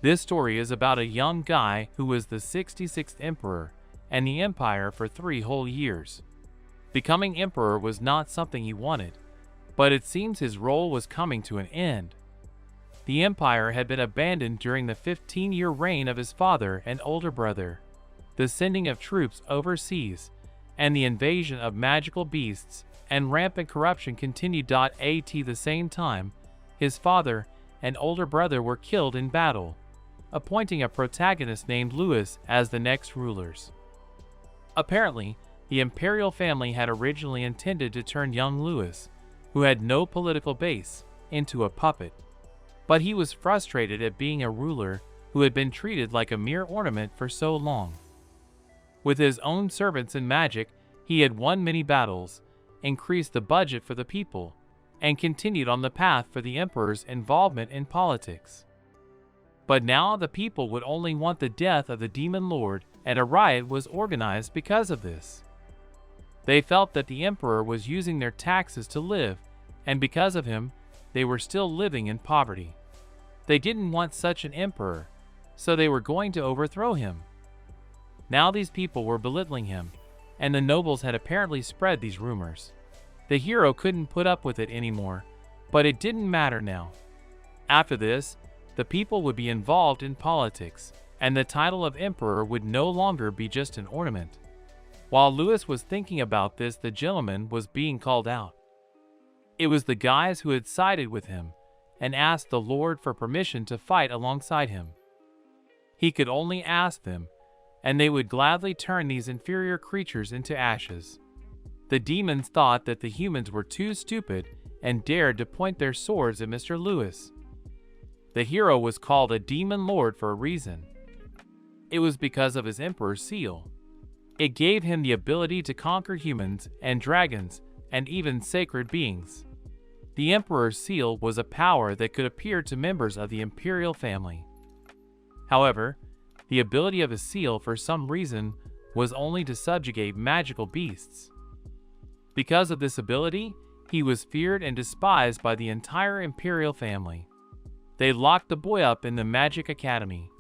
This story is about a young guy who was the 66th emperor and the empire for 3 whole years. Becoming emperor was not something he wanted, but it seems his role was coming to an end. The empire had been abandoned during the 15-year reign of his father and older brother. The sending of troops overseas and the invasion of magical beasts and rampant corruption continued. At the same time, his father and older brother were killed in battle, appointing a protagonist named Louis as the next rulers. Apparently, the imperial family had originally intended to turn young Louis, who had no political base, into a puppet. But he was frustrated at being a ruler who had been treated like a mere ornament for so long. With his own servants and magic, he had won many battles, increased the budget for the people, and continued on the path for the emperor's involvement in politics. But now the people would only want the death of the demon lord, and a riot was organized because of this. They felt that the emperor was using their taxes to live, and because of him, they were still living in poverty. They didn't want such an emperor, so they were going to overthrow him. Now these people were belittling him, and the nobles had apparently spread these rumors. The hero couldn't put up with it anymore, but it didn't matter now. After this, the people would be involved in politics, and the title of emperor would no longer be just an ornament. While Louis was thinking about this, the gentleman was being called out. It was the guys who had sided with him and asked the Lord for permission to fight alongside him. He could only ask them, and they would gladly turn these inferior creatures into ashes. The demons thought that the humans were too stupid and dared to point their swords at Mr. Louis. The hero was called a demon lord for a reason. It was because of his emperor's seal. It gave him the ability to conquer humans and dragons and even sacred beings. The emperor's seal was a power that could appear to members of the imperial family. However, the ability of his seal for some reason was only to subjugate magical beasts. Because of this ability, he was feared and despised by the entire imperial family. They locked the boy up in the Magic Academy,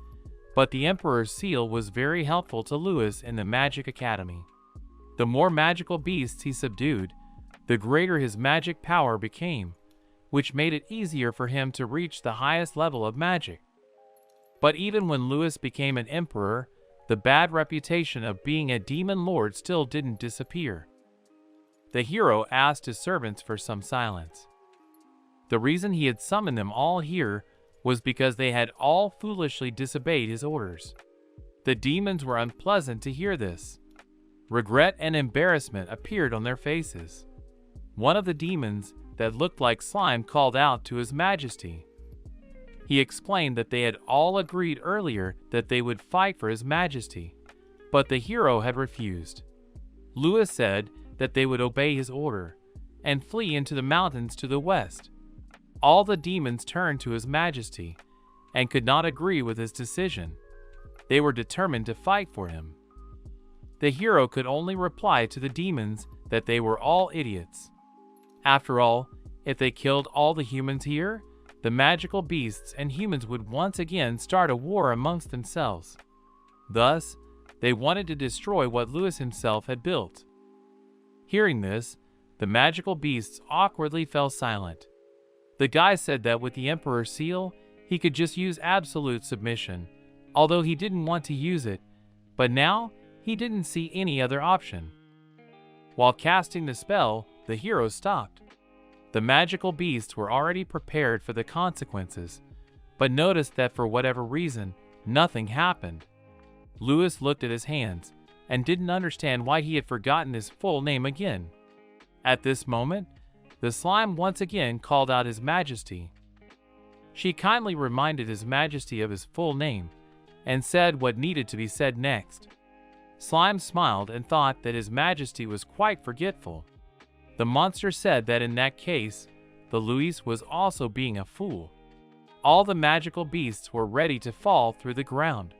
but the Emperor's seal was very helpful to Louis in the Magic Academy. The more magical beasts he subdued, the greater his magic power became, which made it easier for him to reach the highest level of magic. But even when Louis became an emperor, the bad reputation of being a demon lord still didn't disappear. The hero asked his servants for some silence. The reason he had summoned them all here was because they had all foolishly disobeyed his orders. The demons were unpleasant to hear this. Regret and embarrassment appeared on their faces. One of the demons that looked like slime called out to His Majesty. He explained that they had all agreed earlier that they would fight for His Majesty, but the hero had refused. Louis said that they would obey his order and flee into the mountains to the west. All the demons turned to His Majesty and could not agree with his decision. They were determined to fight for him. The hero could only reply to the demons that they were all idiots. After all, if they killed all the humans here, the magical beasts and humans would once again start a war amongst themselves. Thus, they wanted to destroy what Louis himself had built. Hearing this, the magical beasts awkwardly fell silent. The guy said that with the Emperor's seal, he could just use absolute submission, although he didn't want to use it, but now he didn't see any other option. While casting the spell, the hero stopped. The magical beasts were already prepared for the consequences, but noticed that for whatever reason, nothing happened. Louis looked at his hands and didn't understand why he had forgotten his full name again. At this moment, the slime once again called out His Majesty. She kindly reminded His Majesty of his full name and said what needed to be said next. Slime smiled and thought that His Majesty was quite forgetful. The monster said that in that case, the Louis was also being a fool. All the magical beasts were ready to fall through the ground.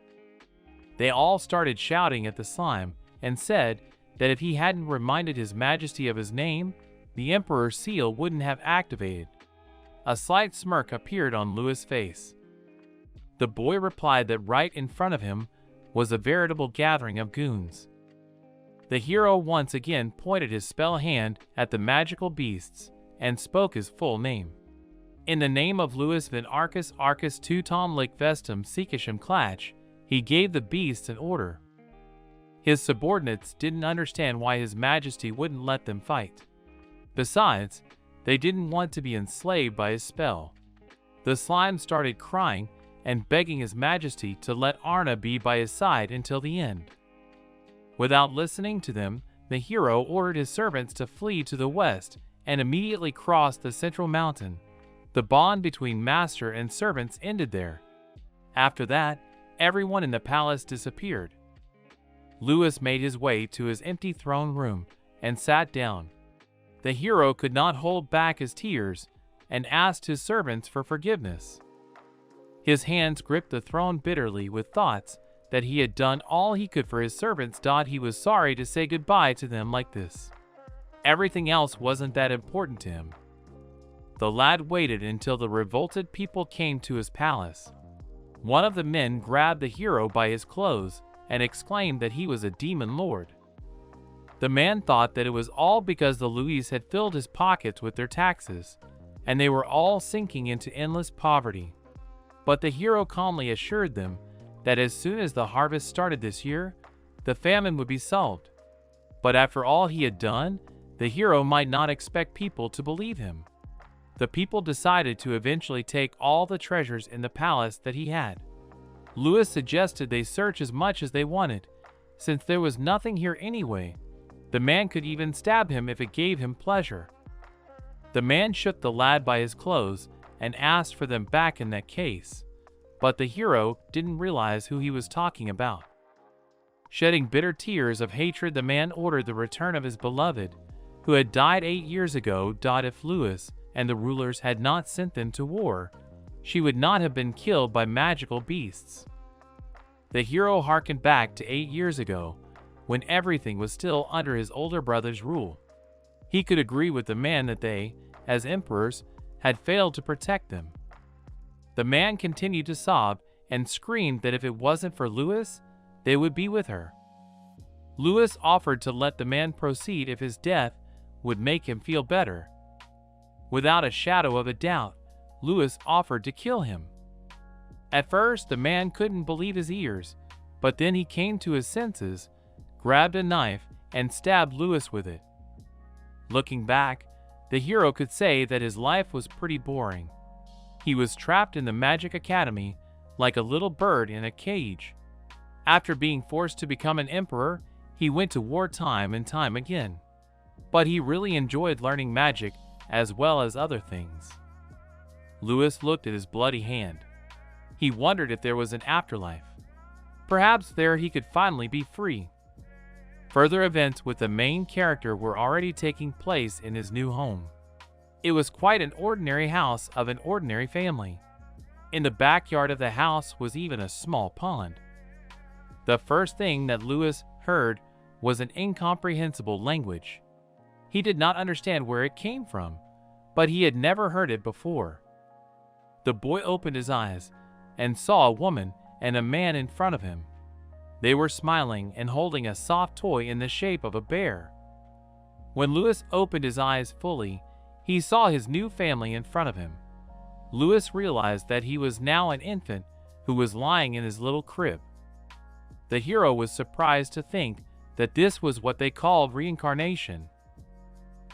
They all started shouting at the slime and said that if he hadn't reminded His Majesty of his name, the Emperor's seal wouldn't have activated. A slight smirk appeared on Louis' face. The boy replied that right in front of him was a veritable gathering of goons. The hero once again pointed his spell hand at the magical beasts and spoke his full name. In the name of Louis van Arcus Arcus Teuton Lick Vestum Seekisham Clatch, he gave the beasts an order. His subordinates didn't understand why His Majesty wouldn't let them fight. Besides, they didn't want to be enslaved by his spell. The slime started crying and begging His Majesty to let Arna be by his side until the end. Without listening to them, the hero ordered his servants to flee to the west and immediately crossed the central mountain. The bond between master and servants ended there. After that, everyone in the palace disappeared. Louis made his way to his empty throne room and sat down. The hero could not hold back his tears and asked his servants for forgiveness. His hands gripped the throne bitterly with thoughts that he had done all he could for his servants. He was sorry to say goodbye to them like this. Everything else wasn't that important to him. The lad waited until the revolted people came to his palace. One of the men grabbed the hero by his clothes and exclaimed that he was a demon lord. The man thought that it was all because the Louis had filled his pockets with their taxes, and they were all sinking into endless poverty. But the hero calmly assured them that as soon as the harvest started this year, the famine would be solved. But after all he had done, the hero might not expect people to believe him. The people decided to eventually take all the treasures in the palace that he had. Louis suggested they search as much as they wanted, since there was nothing here anyway. The man could even stab him if it gave him pleasure. The man shook the lad by his clothes and asked for them back in that case, but the hero didn't realize who he was talking about. Shedding bitter tears of hatred, the man ordered the return of his beloved, who had died 8 years ago. If Louis and the rulers had not sent them to war, she would not have been killed by magical beasts. The hero harkened back to 8 years ago, when everything was still under his older brother's rule. He could agree with the man that they, as emperors, had failed to protect them. The man continued to sob and screamed that if it wasn't for Louis, they would be with her. Louis offered to let the man proceed if his death would make him feel better. Without a shadow of a doubt, Louis offered to kill him. At first, the man couldn't believe his ears, but then he came to his senses, grabbed a knife, and stabbed Louis with it. Looking back, the hero could say that his life was pretty boring. He was trapped in the Magic Academy like a little bird in a cage. After being forced to become an emperor, he went to war time and time again. But he really enjoyed learning magic as well as other things. Louis looked at his bloody hand. He wondered if there was an afterlife. Perhaps there he could finally be free. Further events with the main character were already taking place in his new home. It was quite an ordinary house of an ordinary family. In the backyard of the house was even a small pond. The first thing that Louis heard was an incomprehensible language. He did not understand where it came from, but he had never heard it before. The boy opened his eyes and saw a woman and a man in front of him. They were smiling and holding a soft toy in the shape of a bear. When Louis opened his eyes fully, he saw his new family in front of him. Louis realized that he was now an infant who was lying in his little crib. The hero was surprised to think that this was what they called reincarnation.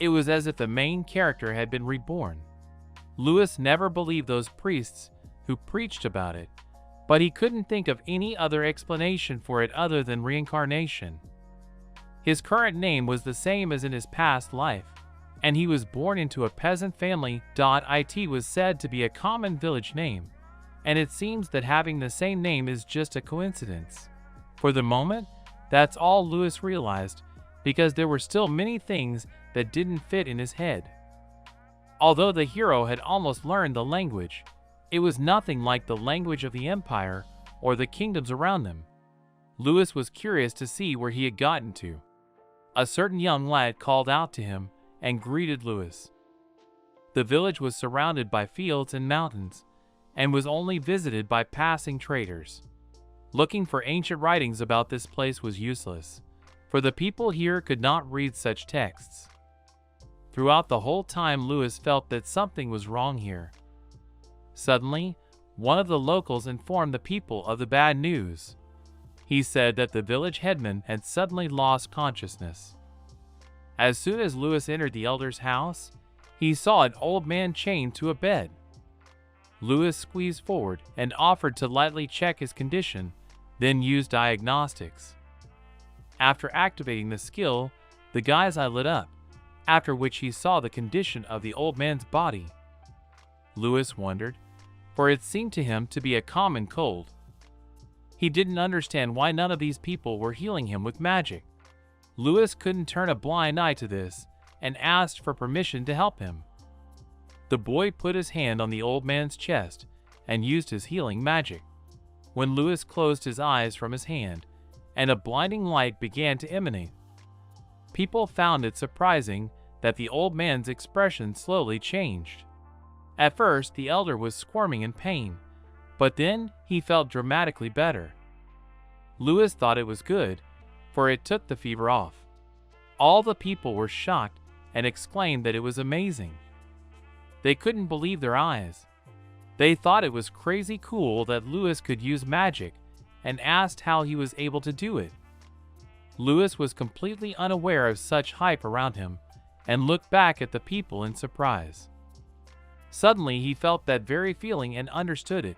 It was as if the main character had been reborn. Louis never believed those priests who preached about it, but he couldn't think of any other explanation for it other than reincarnation. His current name was the same as in his past life, and he was born into a peasant family. It was said to be a common village name, and it seems that having the same name is just a coincidence. For the moment, that's all Louis realized, because there were still many things that didn't fit in his head. Although the hero had almost learned the language, it was nothing like the language of the empire or the kingdoms around them. Louis was curious to see where he had gotten to. A certain young lad called out to him and greeted Louis. The village was surrounded by fields and mountains, and was only visited by passing traders. Looking for ancient writings about this place was useless, for the people here could not read such texts. Throughout the whole time, Lewis felt that something was wrong here. Suddenly, one of the locals informed the people of the bad news. He said that the village headman had suddenly lost consciousness. As soon as Lewis entered the elder's house, he saw an old man chained to a bed. Lewis squeezed forward and offered to lightly check his condition, then used diagnostics. After activating the skill, the guy's eye lit up, after which he saw the condition of the old man's body. Lewis wondered, for it seemed to him to be a common cold. He didn't understand why none of these people were healing him with magic. Lewis couldn't turn a blind eye to this and asked for permission to help him. The boy put his hand on the old man's chest and used his healing magic. When Lewis closed his eyes from his hand, and a blinding light began to emanate. People found it surprising that the old man's expression slowly changed. At first, the elder was squirming in pain, but then he felt dramatically better. Lewis thought it was good, for it took the fever off. All the people were shocked and exclaimed that it was amazing. They couldn't believe their eyes. They thought it was crazy cool that Lewis could use magic and asked how he was able to do it. Lewis was completely unaware of such hype around him and looked back at the people in surprise. Suddenly he felt that very feeling and understood it.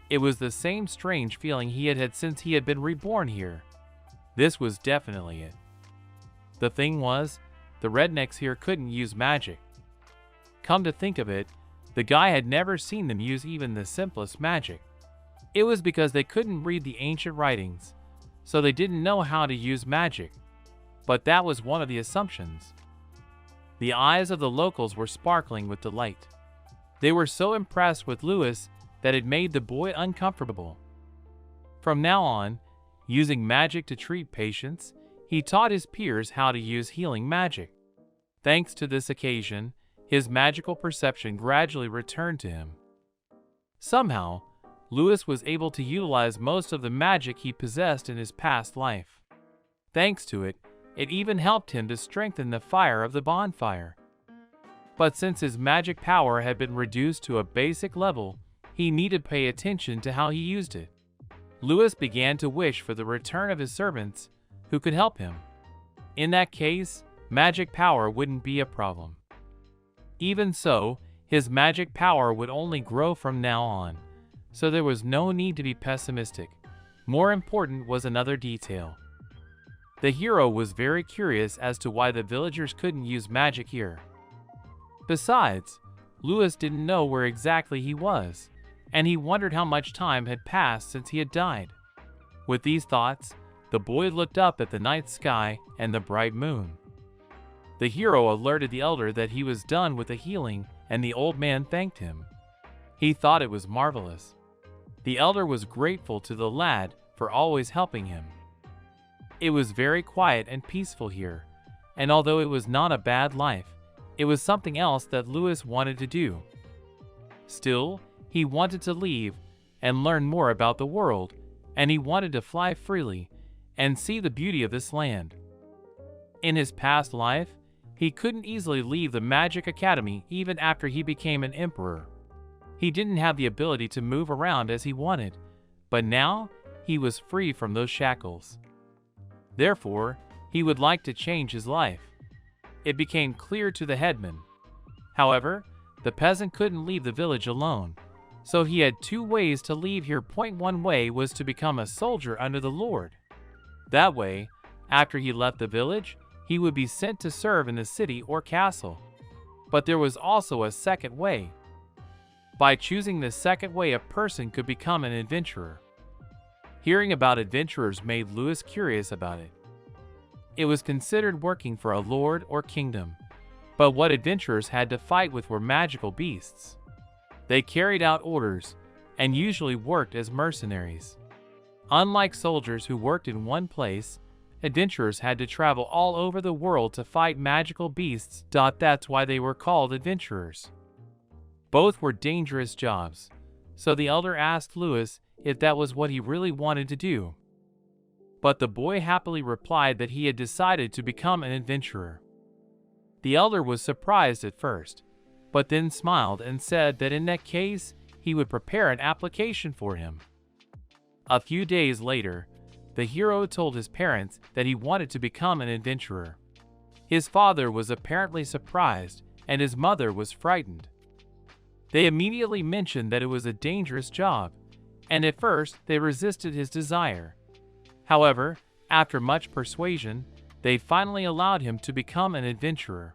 It was the same strange feeling he had had since he had been reborn here. This was definitely it. The thing was, the rednecks here couldn't use magic. Come to think of it, the guy had never seen them use even the simplest magic. It was because they couldn't read the ancient writings, so they didn't know how to use magic. But that was one of the assumptions. The eyes of the locals were sparkling with delight. They were so impressed with Lewis that it made the boy uncomfortable. From now on, using magic to treat patients, he taught his peers how to use healing magic. Thanks to this occasion, his magical perception gradually returned to him. Somehow, Lewis was able to utilize most of the magic he possessed in his past life. Thanks to it, it even helped him to strengthen the fire of the bonfire. But since his magic power had been reduced to a basic level, he needed to pay attention to how he used it. Lewis began to wish for the return of his servants who could help him. In that case, magic power wouldn't be a problem. Even so, his magic power would only grow from now on, so there was no need to be pessimistic. More important was another detail. The hero was very curious as to why the villagers couldn't use magic here. Besides, Lewis didn't know where exactly he was, and he wondered how much time had passed since he had died. With these thoughts, the boy looked up at the night sky and the bright moon. The hero alerted the elder that he was done with the healing, and the old man thanked him. He thought it was marvelous. The elder was grateful to the lad for always helping him. It was very quiet and peaceful here, and although it was not a bad life, it was something else that Lewis wanted to do. Still, he wanted to leave and learn more about the world, and he wanted to fly freely and see the beauty of this land. In his past life, he couldn't easily leave the Magic Academy even after he became an emperor. He didn't have the ability to move around as he wanted, but now he was free from those shackles. Therefore, he would like to change his life. It became clear to the headman. However, the peasant couldn't leave the village alone, so he had two ways to leave here. One way was to become a soldier under the Lord. That way, after he left the village, he would be sent to serve in the city or castle. But there was also a second way. By choosing the second way, a person could become an adventurer. Hearing about adventurers made Lewis curious about it. It was considered working for a lord or kingdom, but what adventurers had to fight with were magical beasts. They carried out orders and usually worked as mercenaries. Unlike soldiers who worked in one place, adventurers had to travel all over the world to fight magical beasts. That's why they were called adventurers. Both were dangerous jobs, so the elder asked Lewis if that was what he really wanted to do. But the boy happily replied that he had decided to become an adventurer. The elder was surprised at first, but then smiled and said that in that case, he would prepare an application for him. A few days later, the hero told his parents that he wanted to become an adventurer. His father was apparently surprised, and his mother was frightened. They immediately mentioned that it was a dangerous job, and at first they resisted his desire. However, after much persuasion, they finally allowed him to become an adventurer.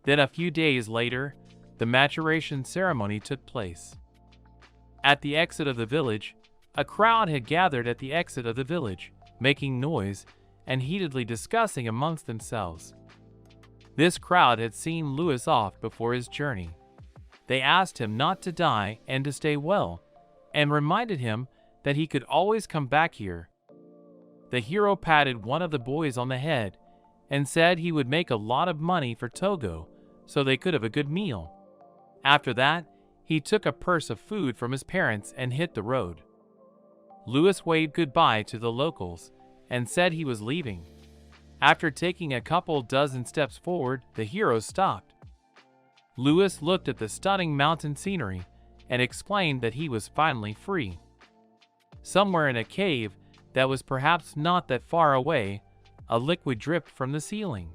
Then a few days later, the maturation ceremony took place. At the exit of the village, a crowd had gathered at the exit of the village, making noise and heatedly discussing amongst themselves. This crowd had seen Lewis off before his journey. They asked him not to die and to stay well, and reminded him that he could always come back here. The hero patted one of the boys on the head and said he would make a lot of money for Togo so they could have a good meal. After that, he took a purse of food from his parents and hit the road. Lewis waved goodbye to the locals and said he was leaving. After taking a couple dozen steps forward, the hero stopped. Lewis looked at the stunning mountain scenery and explained that he was finally free. Somewhere in a cave that was perhaps not that far away, a liquid dripped from the ceiling.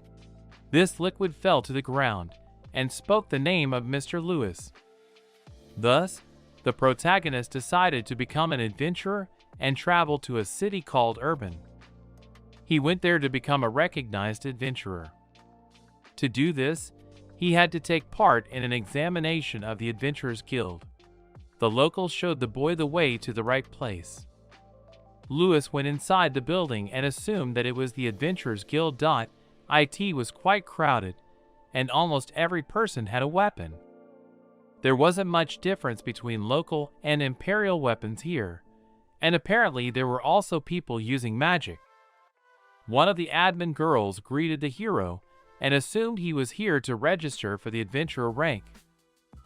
This liquid fell to the ground and spoke the name of Mr. Lewis. Thus, the protagonist decided to become an adventurer and travel to a city called Urban. He went there to become a recognized adventurer. To do this, he had to take part in an examination of the Adventurers Guild. The locals showed the boy the way to the right place. Lewis went inside the building and assumed that it was the Adventurers Guild. It was quite crowded, and almost every person had a weapon. There wasn't much difference between local and imperial weapons here, and apparently there were also people using magic. One of the admin girls greeted the hero and assumed he was here to register for the adventurer rank.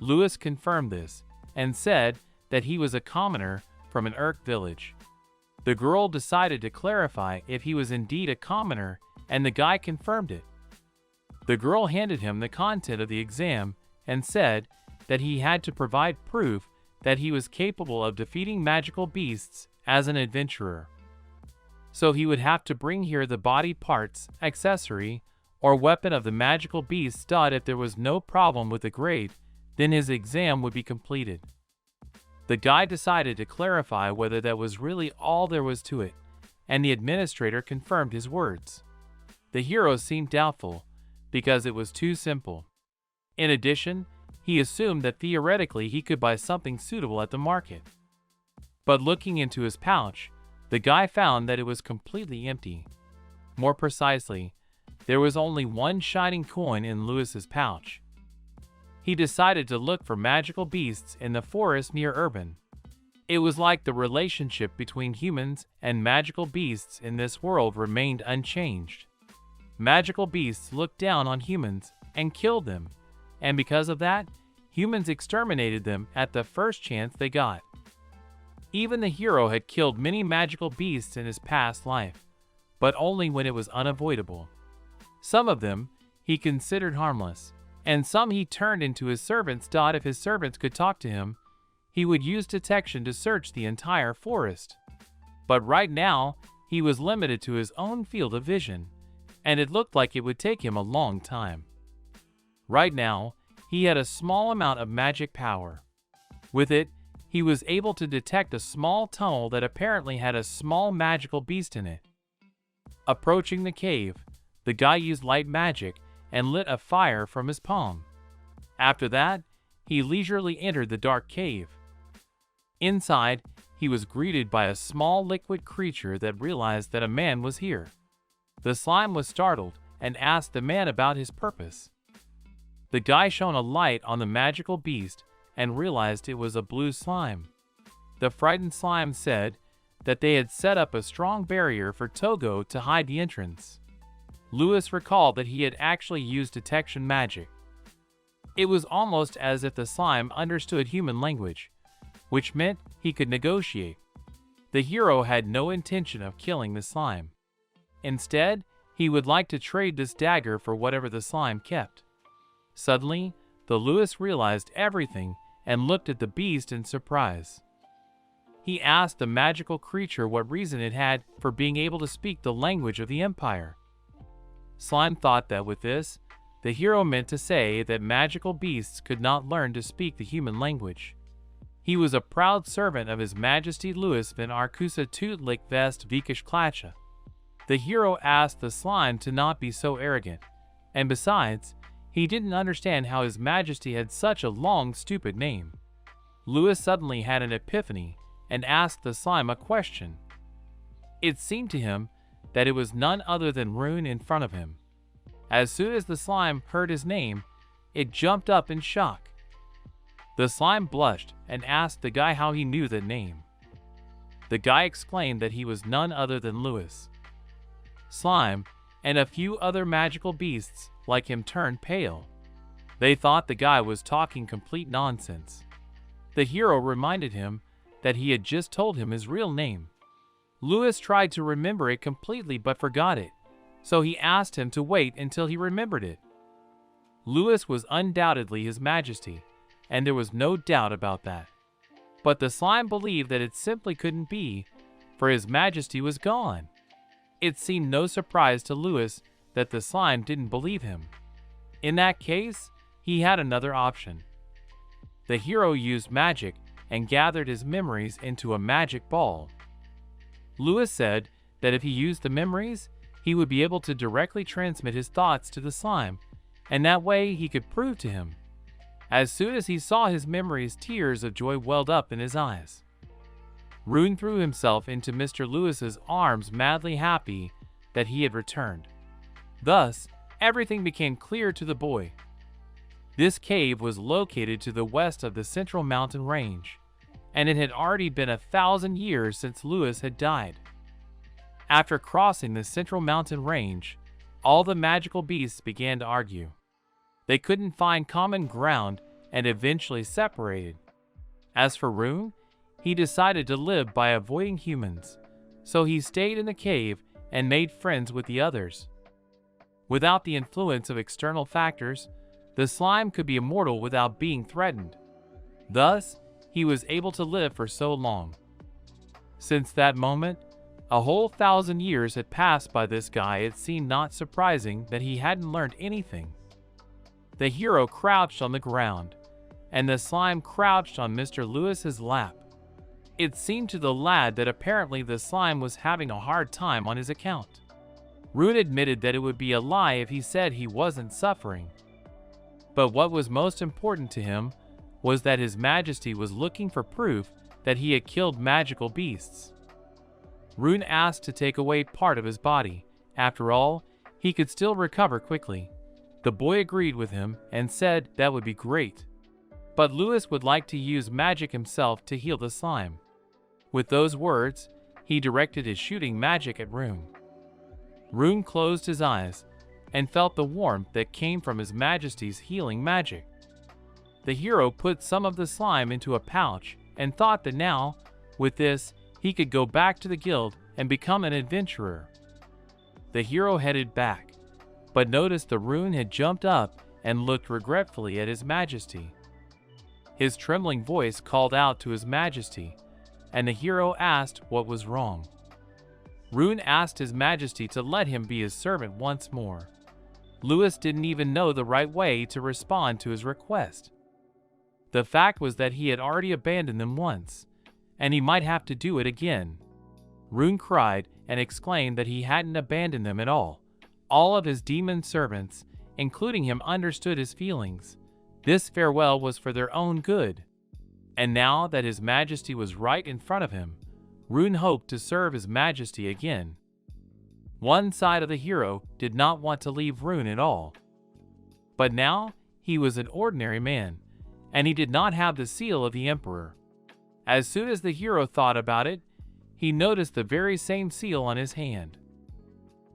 Lewis confirmed this and said that he was a commoner from an Urk village. The girl decided to clarify if he was indeed a commoner, and the guy confirmed it. The girl handed him the content of the exam and said that he had to provide proof that he was capable of defeating magical beasts as an adventurer. So he would have to bring here the body parts, accessory, or weapon of the magical beast. If there was no problem with the grade, then his exam would be completed. The guy decided to clarify whether that was really all there was to it, and the administrator confirmed his words. The hero seemed doubtful, because it was too simple. In addition, he assumed that theoretically he could buy something suitable at the market. But looking into his pouch, the guy found that it was completely empty. More precisely, there was only one shining coin in Lewis's pouch. He decided to look for magical beasts in the forest near Urban. It was like the relationship between humans and magical beasts in this world remained unchanged. Magical beasts looked down on humans and killed them, and because of that, humans exterminated them at the first chance they got. Even the hero had killed many magical beasts in his past life, but only when it was unavoidable. Some of them he considered harmless, and some he turned into his servants. If his servants could talk to him, he would use detection to search the entire forest. But right now, he was limited to his own field of vision, and it looked like it would take him a long time. Right now, he had a small amount of magic power. With it, he was able to detect a small tunnel that apparently had a small magical beast in it. Approaching the cave, the guy used light magic and lit a fire from his palm. After that, he leisurely entered the dark cave. Inside, he was greeted by a small liquid creature that realized that a man was here. The slime was startled and asked the man about his purpose. The guy shone a light on the magical beast and realized it was a blue slime. The frightened slime said that they had set up a strong barrier for Togo to hide the entrance. Lewis recalled that he had actually used detection magic. It was almost as if the slime understood human language, which meant he could negotiate. The hero had no intention of killing the slime. Instead, he would like to trade this dagger for whatever the slime kept. Suddenly, the Lewis realized everything and looked at the beast in surprise. He asked the magical creature what reason it had for being able to speak the language of the Empire. Slime thought that with this, the hero meant to say that magical beasts could not learn to speak the human language. He was a proud servant of His Majesty Louis van Arcusa Tootlik Vest Vikish Klacha. The hero asked the slime to not be so arrogant, and besides, he didn't understand how His Majesty had such a long, stupid name. Louis suddenly had an epiphany and asked the slime a question. It seemed to him that it was none other than Rune in front of him. As soon as the slime heard his name, it jumped up in shock. The slime blushed and asked the guy how he knew the name. The guy explained that he was none other than Louis. Slime and a few other magical beasts like him turned pale. They thought the guy was talking complete nonsense. The hero reminded him that he had just told him his real name. Louis tried to remember it completely but forgot it, so he asked him to wait until he remembered it. Louis was undoubtedly His Majesty, and there was no doubt about that. But the slime believed that it simply couldn't be, for His Majesty was gone. It seemed no surprise to Louis that the slime didn't believe him. In that case, he had another option. The hero used magic and gathered his memories into a magic ball. Louis said that if he used the memories, he would be able to directly transmit his thoughts to the slime, and that way he could prove to him. As soon as he saw his memories, tears of joy welled up in his eyes. Rune threw himself into Mr. Lewis's arms, madly happy that he had returned. Thus, everything became clear to the boy. This cave was located to the west of the Central Mountain Range, and it had already been 1,000 years since Louis had died. After crossing the Central Mountain Range, all the magical beasts began to argue. They couldn't find common ground and eventually separated. As for Rune, he decided to live by avoiding humans, so he stayed in the cave and made friends with the others. Without the influence of external factors, the slime could be immortal without being threatened. Thus, he was able to live for so long. Since that moment, a whole 1,000 years had passed by this guy. It seemed not surprising that he hadn't learned anything. The hero crouched on the ground, and the slime crouched on Mr. Lewis's lap. It seemed to the lad that apparently the slime was having a hard time on his account. Rune admitted that it would be a lie if he said he wasn't suffering. But what was most important to him was that His Majesty was looking for proof that he had killed magical beasts. Rune asked to take away part of his body. After all, he could still recover quickly. The boy agreed with him and said that would be great. But Louis would like to use magic himself to heal the slime. With those words, he directed his shooting magic at Rune. Rune closed his eyes and felt the warmth that came from His Majesty's healing magic. The hero put some of the slime into a pouch and thought that now, with this, he could go back to the guild and become an adventurer. The hero headed back, but noticed the Rune had jumped up and looked regretfully at His Majesty. His trembling voice called out to His Majesty, and the hero asked what was wrong. Rune asked His Majesty to let him be his servant once more. Louis didn't even know the right way to respond to his request. The fact was that he had already abandoned them once, and he might have to do it again. Rune cried and exclaimed that he hadn't abandoned them at all. All of his demon servants, including him, understood his feelings. This farewell was for their own good. And now that His Majesty was right in front of him, Rune hoped to serve His Majesty again. One side of the hero did not want to leave Rune at all. But now he was an ordinary man, and he did not have the seal of the Emperor. As soon as the hero thought about it, he noticed the very same seal on his hand.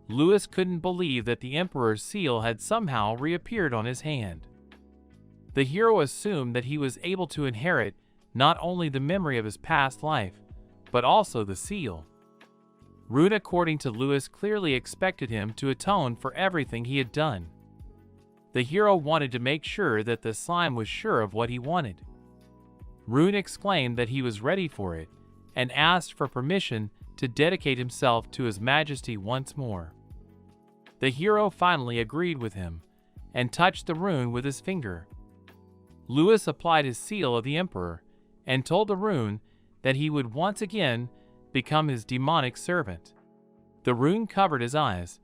Louis couldn't believe that the Emperor's seal had somehow reappeared on his hand. The hero assumed that he was able to inherit not only the memory of his past life, but also the seal. Rune, according to Lewis, clearly expected him to atone for everything he had done. The hero wanted to make sure that the slime was sure of what he wanted. Rune exclaimed that he was ready for it, and asked for permission to dedicate himself to His Majesty once more. The hero finally agreed with him, and touched the rune with his finger. Lewis applied his seal of the Emperor, and told the rune that he would once again become his demonic servant. The rune covered his eyes,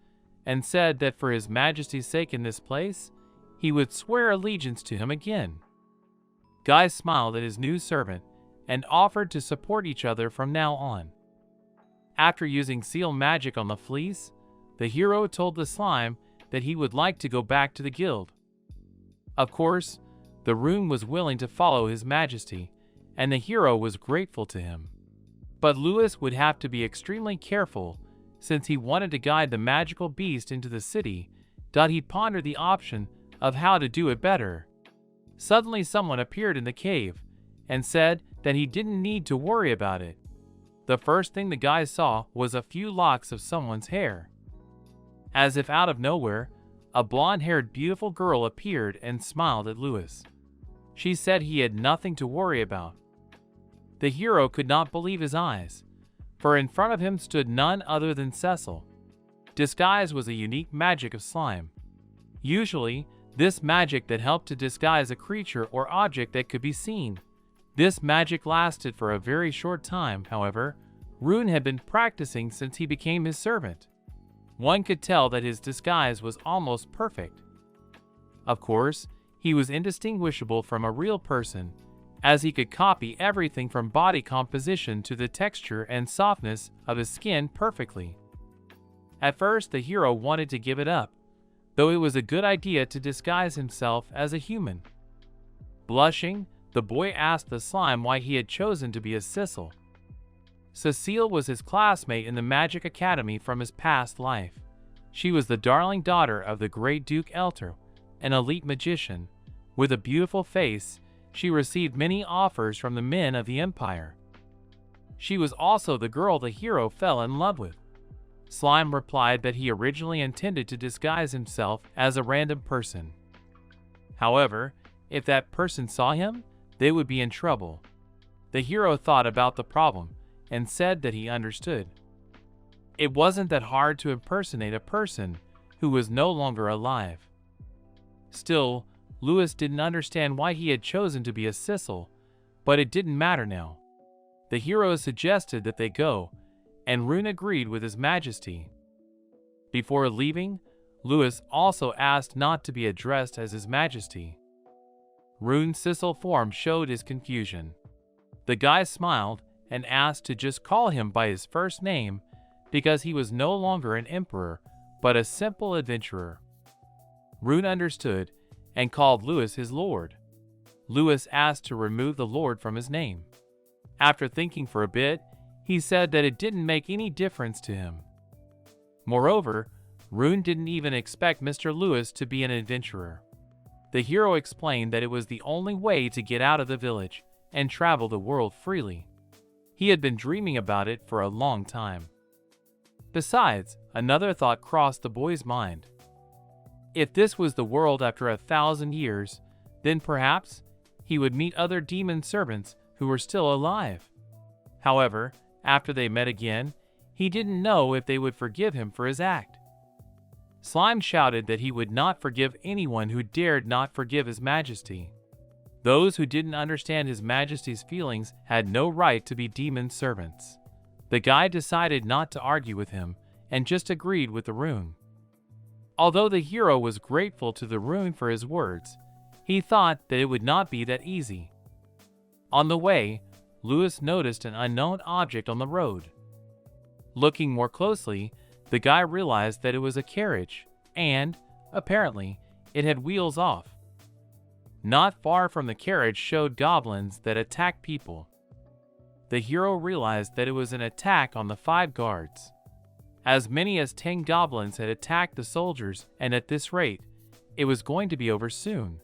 and said that for His Majesty's sake in this place, he would swear allegiance to him again. Guy smiled at his new servant, and offered to support each other from now on. After using seal magic on the fleece, the hero told the slime that he would like to go back to the guild. Of course, the rune was willing to follow His Majesty, and the hero was grateful to him. But Lewis would have to be extremely careful, since he wanted to guide the magical beast into the city. He pondered the option of how to do it better. Suddenly someone appeared in the cave, and said that he didn't need to worry about it. The first thing the guy saw was a few locks of someone's hair. As if out of nowhere, a blonde-haired beautiful girl appeared and smiled at Lewis. She said he had nothing to worry about. The hero could not believe his eyes, for in front of him stood none other than Cecil. Disguise was a unique magic of slime. Usually, this magic that helped to disguise a creature or object that could be seen. This magic lasted for a very short time, however. Rune had been practicing since he became his servant. One could tell that his disguise was almost perfect. Of course, he was indistinguishable from a real person, as he could copy everything from body composition to the texture and softness of his skin perfectly. At first, the hero wanted to give it up, though it was a good idea to disguise himself as a human. Blushing, the boy asked the slime why he had chosen to be a Cecil. Cecile was his classmate in the Magic Academy from his past life. She was the darling daughter of the great Duke Elter, an elite magician. With a beautiful face, she received many offers from the men of the Empire. She was also the girl the hero fell in love with. Slime replied that he originally intended to disguise himself as a random person. However, if that person saw him, they would be in trouble. The hero thought about the problem and said that he understood. It wasn't that hard to impersonate a person who was no longer alive. Still, Lewis didn't understand why he had chosen to be a Cecil, but it didn't matter now. The hero suggested that they go, and Rune agreed with His Majesty. Before leaving, Lewis also asked not to be addressed as His Majesty. Rune's Cecil form showed his confusion. The guy smiled and asked to just call him by his first name because he was no longer an emperor, but a simple adventurer. Rune understood and called Lewis his lord. Lewis asked to remove the lord from his name. After thinking for a bit, he said that it didn't make any difference to him. Moreover, Rune didn't even expect Mr. Lewis to be an adventurer. The hero explained that it was the only way to get out of the village and travel the world freely. He had been dreaming about it for a long time. Besides, another thought crossed the boy's mind. If this was the world after 1,000 years, then perhaps he would meet other demon servants who were still alive. However, after they met again, he didn't know if they would forgive him for his act. Slime shouted that he would not forgive anyone who dared not forgive His Majesty. Those who didn't understand His Majesty's feelings had no right to be demon servants. The guy decided not to argue with him and just agreed with the rune. Although the hero was grateful to the rune for his words, he thought that it would not be that easy. On the way, Lewis noticed an unknown object on the road. Looking more closely, the guy realized that it was a carriage, and, apparently, it had wheels off. Not far from the carriage showed goblins that attacked people. The hero realized that it was an attack on the 5 guards. As many as 10 goblins had attacked the soldiers, and at this rate, it was going to be over soon.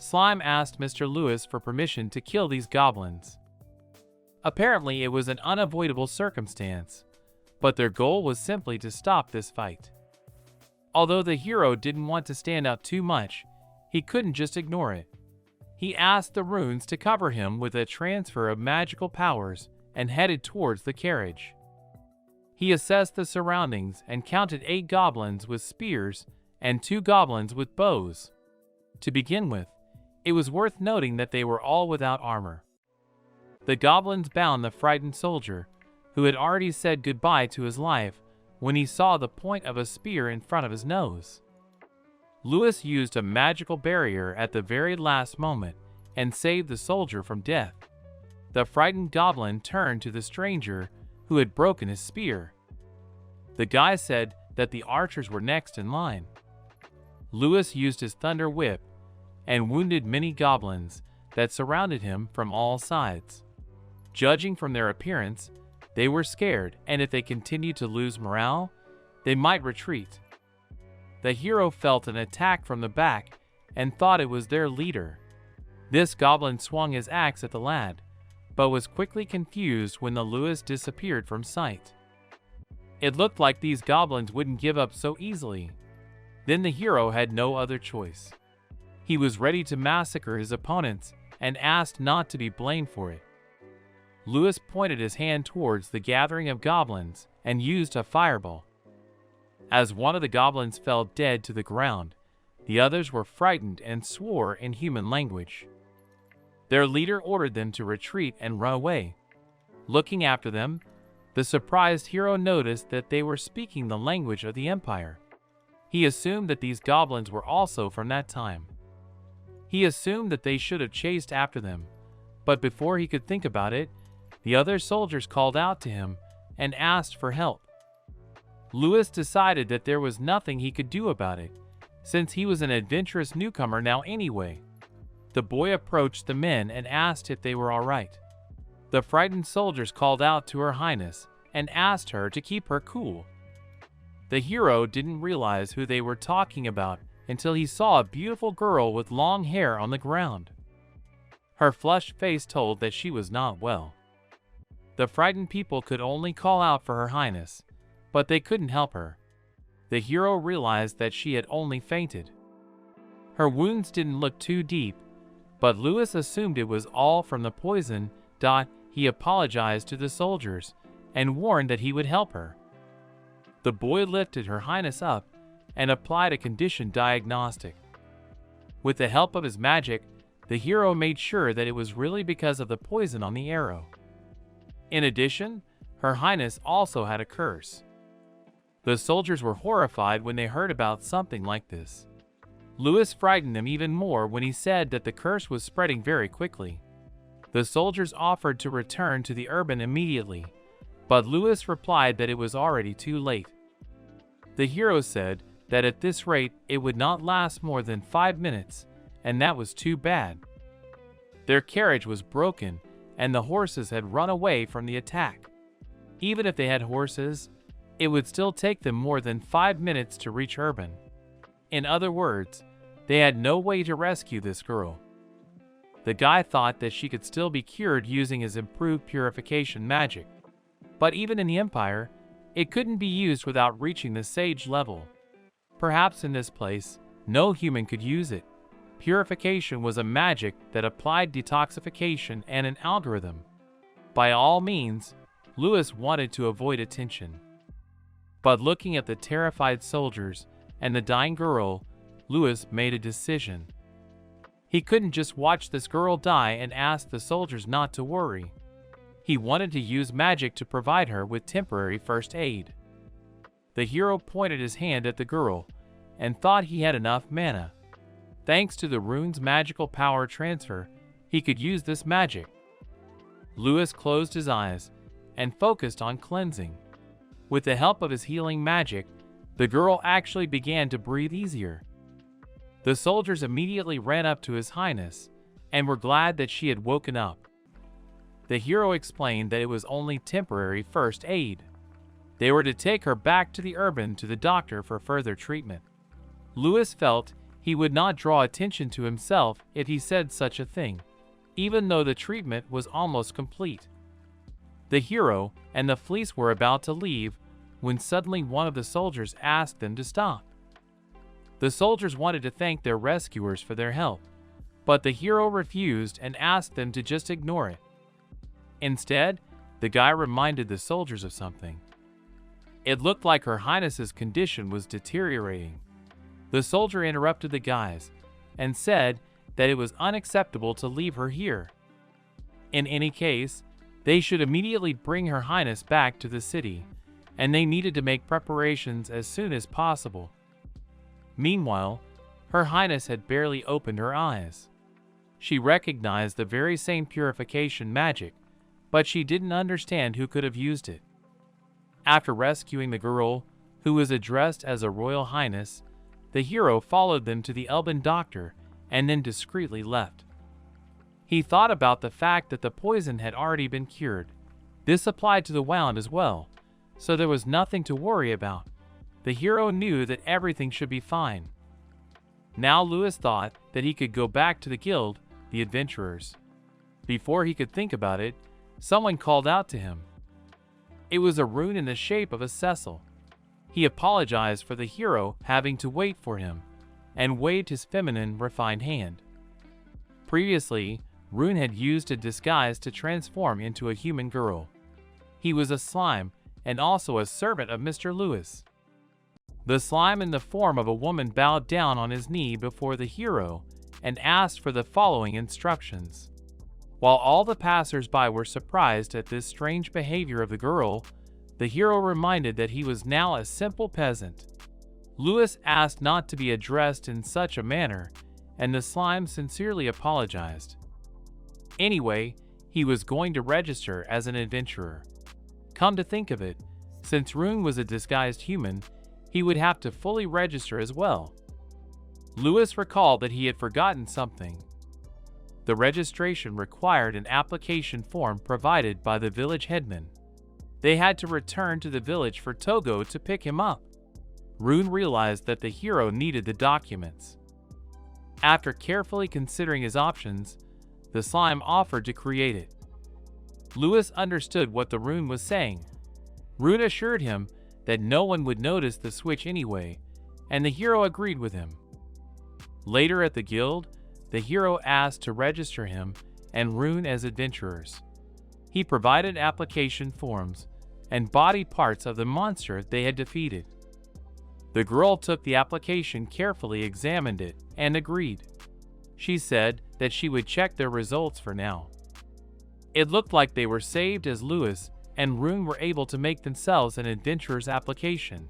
Slime asked Mr. Lewis for permission to kill these goblins. Apparently, it was an unavoidable circumstance, but their goal was simply to stop this fight. Although the hero didn't want to stand out too much, he couldn't just ignore it. He asked the runes to cover him with a transfer of magical powers and headed towards the carriage. He assessed the surroundings and counted 8 goblins with spears and 2 goblins with bows. To begin with, it was worth noting that they were all without armor. The goblins bound the frightened soldier, who had already said goodbye to his life when he saw the point of a spear in front of his nose. Lewis used a magical barrier at the very last moment and saved the soldier from death. The frightened goblin turned to the stranger who had broken his spear. The guy said that the archers were next in line. Lewis used his thunder whip and wounded many goblins that surrounded him from all sides. Judging from their appearance, they were scared, and if they continued to lose morale, they might retreat. The hero felt an attack from the back and thought it was their leader. This goblin swung his axe at the lad, but was quickly confused when the Lewis disappeared from sight. It looked like these goblins wouldn't give up so easily. Then the hero had no other choice. He was ready to massacre his opponents and asked not to be blamed for it. Lewis pointed his hand towards the gathering of goblins and used a fireball. As one of the goblins fell dead to the ground, the others were frightened and swore in human language. Their leader ordered them to retreat and run away. Looking after them, the surprised hero noticed that they were speaking the language of the Empire. He assumed that these goblins were also from that time. He assumed that they should have chased after them, but before he could think about it, the other soldiers called out to him and asked for help. Lewis decided that there was nothing he could do about it, since he was an adventurous newcomer now anyway. The boy approached the men and asked if they were all right. The frightened soldiers called out to Her Highness and asked her to keep her cool. The hero didn't realize who they were talking about until he saw a beautiful girl with long hair on the ground. Her flushed face told that she was not well. The frightened people could only call out for Her Highness, but they couldn't help her. The hero realized that she had only fainted. Her wounds didn't look too deep, but Lewis assumed it was all from the poison. He apologized to the soldiers and warned that he would help her. The boy lifted Her Highness up and applied a condition diagnostic. With the help of his magic, the hero made sure that it was really because of the poison on the arrow. In addition, Her Highness also had a curse. The soldiers were horrified when they heard about something like this. Lewis frightened them even more when he said that the curse was spreading very quickly. The soldiers offered to return to the urban immediately, but Lewis replied that it was already too late. The hero said that at this rate it would not last more than 5 minutes, and that was too bad. Their carriage was broken, and the horses had run away from the attack. Even if they had horses, it would still take them more than 5 minutes to reach urban. In other words, they had no way to rescue this girl. The guy thought that she could still be cured using his improved purification magic. But even in the Empire, it couldn't be used without reaching the sage level. Perhaps in this place, no human could use it. Purification was a magic that applied detoxification and an algorithm. By all means, Lewis wanted to avoid attention. But looking at the terrified soldiers and the dying girl, Lewis made a decision. He couldn't just watch this girl die and ask the soldiers not to worry. He wanted to use magic to provide her with temporary first aid. The hero pointed his hand at the girl and thought he had enough mana. Thanks to the rune's magical power transfer, he could use this magic. Lewis closed his eyes and focused on cleansing. With the help of his healing magic, the girl actually began to breathe easier. The soldiers immediately ran up to His Highness and were glad that she had woken up. The hero explained that it was only temporary first aid. They were to take her back to the urban to the doctor for further treatment. Lewis felt he would not draw attention to himself if he said such a thing, even though the treatment was almost complete. The hero and the fleece were about to leave when suddenly one of the soldiers asked them to stop. The soldiers wanted to thank their rescuers for their help, but the hero refused and asked them to just ignore it. Instead, the guy reminded the soldiers of something. It looked like Her Highness's condition was deteriorating. The soldier interrupted the guys and said that it was unacceptable to leave her here. In any case, they should immediately bring Her Highness back to the city, and they needed to make preparations as soon as possible. Meanwhile, Her Highness had barely opened her eyes. She recognized the very same purification magic, but she didn't understand who could have used it. After rescuing the girl, who was addressed as a royal highness, the hero followed them to the elven doctor and then discreetly left. He thought about the fact that the poison had already been cured. This applied to the wound as well, so there was nothing to worry about. The hero knew that everything should be fine. Now Lewis thought that he could go back to the guild, the adventurers. Before he could think about it, someone called out to him. It was a rune in the shape of a Cecil. He apologized for the hero having to wait for him, and waved his feminine, refined hand. Previously, Rune had used a disguise to transform into a human girl. He was a slime, and also a servant of Mr. Lewis. The slime in the form of a woman bowed down on his knee before the hero and asked for the following instructions. While all the passers-by were surprised at this strange behavior of the girl, the hero reminded that he was now a simple peasant. Lewis asked not to be addressed in such a manner, and the slime sincerely apologized. Anyway, he was going to register as an adventurer. Come to think of it, since Rune was a disguised human, he would have to fully register as well. Lewis recalled that he had forgotten something. The registration required an application form provided by the village headman. They had to return to the village for Togo to pick him up. Rune realized that the hero needed the documents. After carefully considering his options, the slime offered to create it. Lewis understood what the rune was saying. Rune assured him that no one would notice the switch anyway, and the hero agreed with him. Later at the guild, the hero asked to register him and Rune as adventurers. He provided application forms and body parts of the monster they had defeated. The girl took the application, carefully examined it, and agreed. She said that she would check their results for now. It looked like they were saved as Lewis and Rune were able to make themselves an adventurer's application.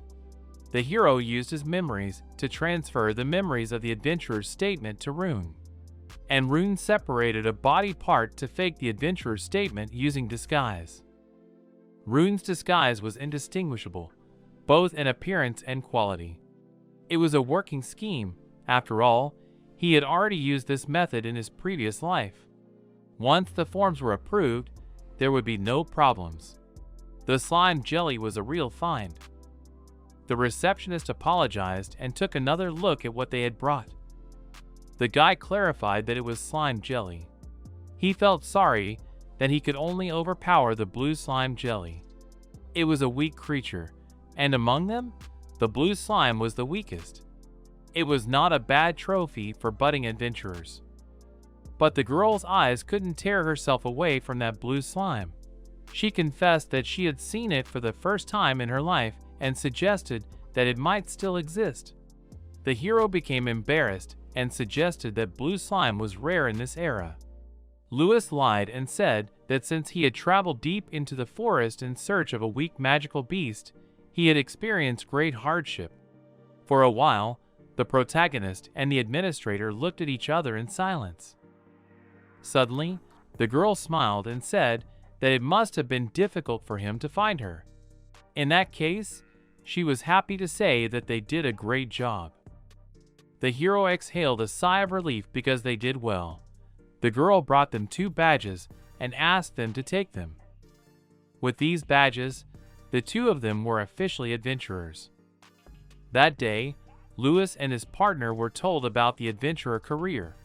The hero used his memories to transfer the memories of the adventurer's statement to Rune, and Rune separated a body part to fake the adventurer's statement using disguise. Rune's disguise was indistinguishable, both in appearance and quality. It was a working scheme. After all, he had already used this method in his previous life. Once the forms were approved, there would be no problems. The slime jelly was a real find. The receptionist apologized and took another look at what they had brought. The guy clarified that it was slime jelly. He felt sorry that he could only overpower the blue slime jelly. It was a weak creature, and among them, the blue slime was the weakest. It was not a bad trophy for budding adventurers. But the girl's eyes couldn't tear herself away from that blue slime. She confessed that she had seen it for the first time in her life and suggested that it might still exist. The hero became embarrassed and suggested that blue slime was rare in this era. Lewis lied and said that since he had traveled deep into the forest in search of a weak magical beast, he had experienced great hardship. For a while, the protagonist and the administrator looked at each other in silence. Suddenly, the girl smiled and said that it must have been difficult for him to find her. In that case, she was happy to say that they did a great job. The hero exhaled a sigh of relief because they did well. The girl brought them 2 badges and asked them to take them. With these badges, the 2 of them were officially adventurers. That day, Lewis and his partner were told about the adventurer career.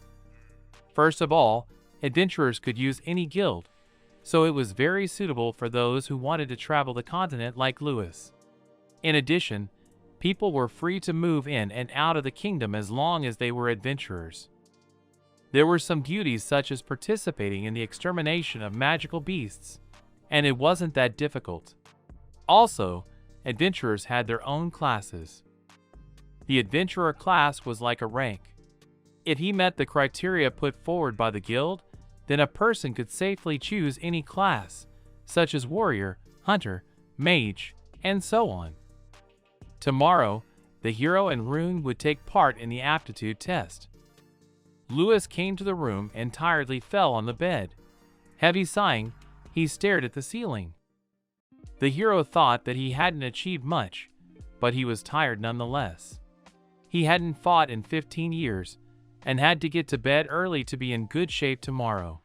First of all, adventurers could use any guild, so it was very suitable for those who wanted to travel the continent like Lewis. In addition, people were free to move in and out of the kingdom as long as they were adventurers. There were some beauties such as participating in the extermination of magical beasts, and it wasn't that difficult. Also, adventurers had their own classes. The adventurer class was like a rank. If he met the criteria put forward by the guild, then a person could safely choose any class, such as warrior, hunter, mage, and so on. Tomorrow, the hero and Rune would take part in the aptitude test. Lewis came to the room and tiredly fell on the bed. Heavy sighing, he stared at the ceiling. The hero thought that he hadn't achieved much, but he was tired nonetheless. He hadn't fought in 15 years and had to get to bed early to be in good shape tomorrow.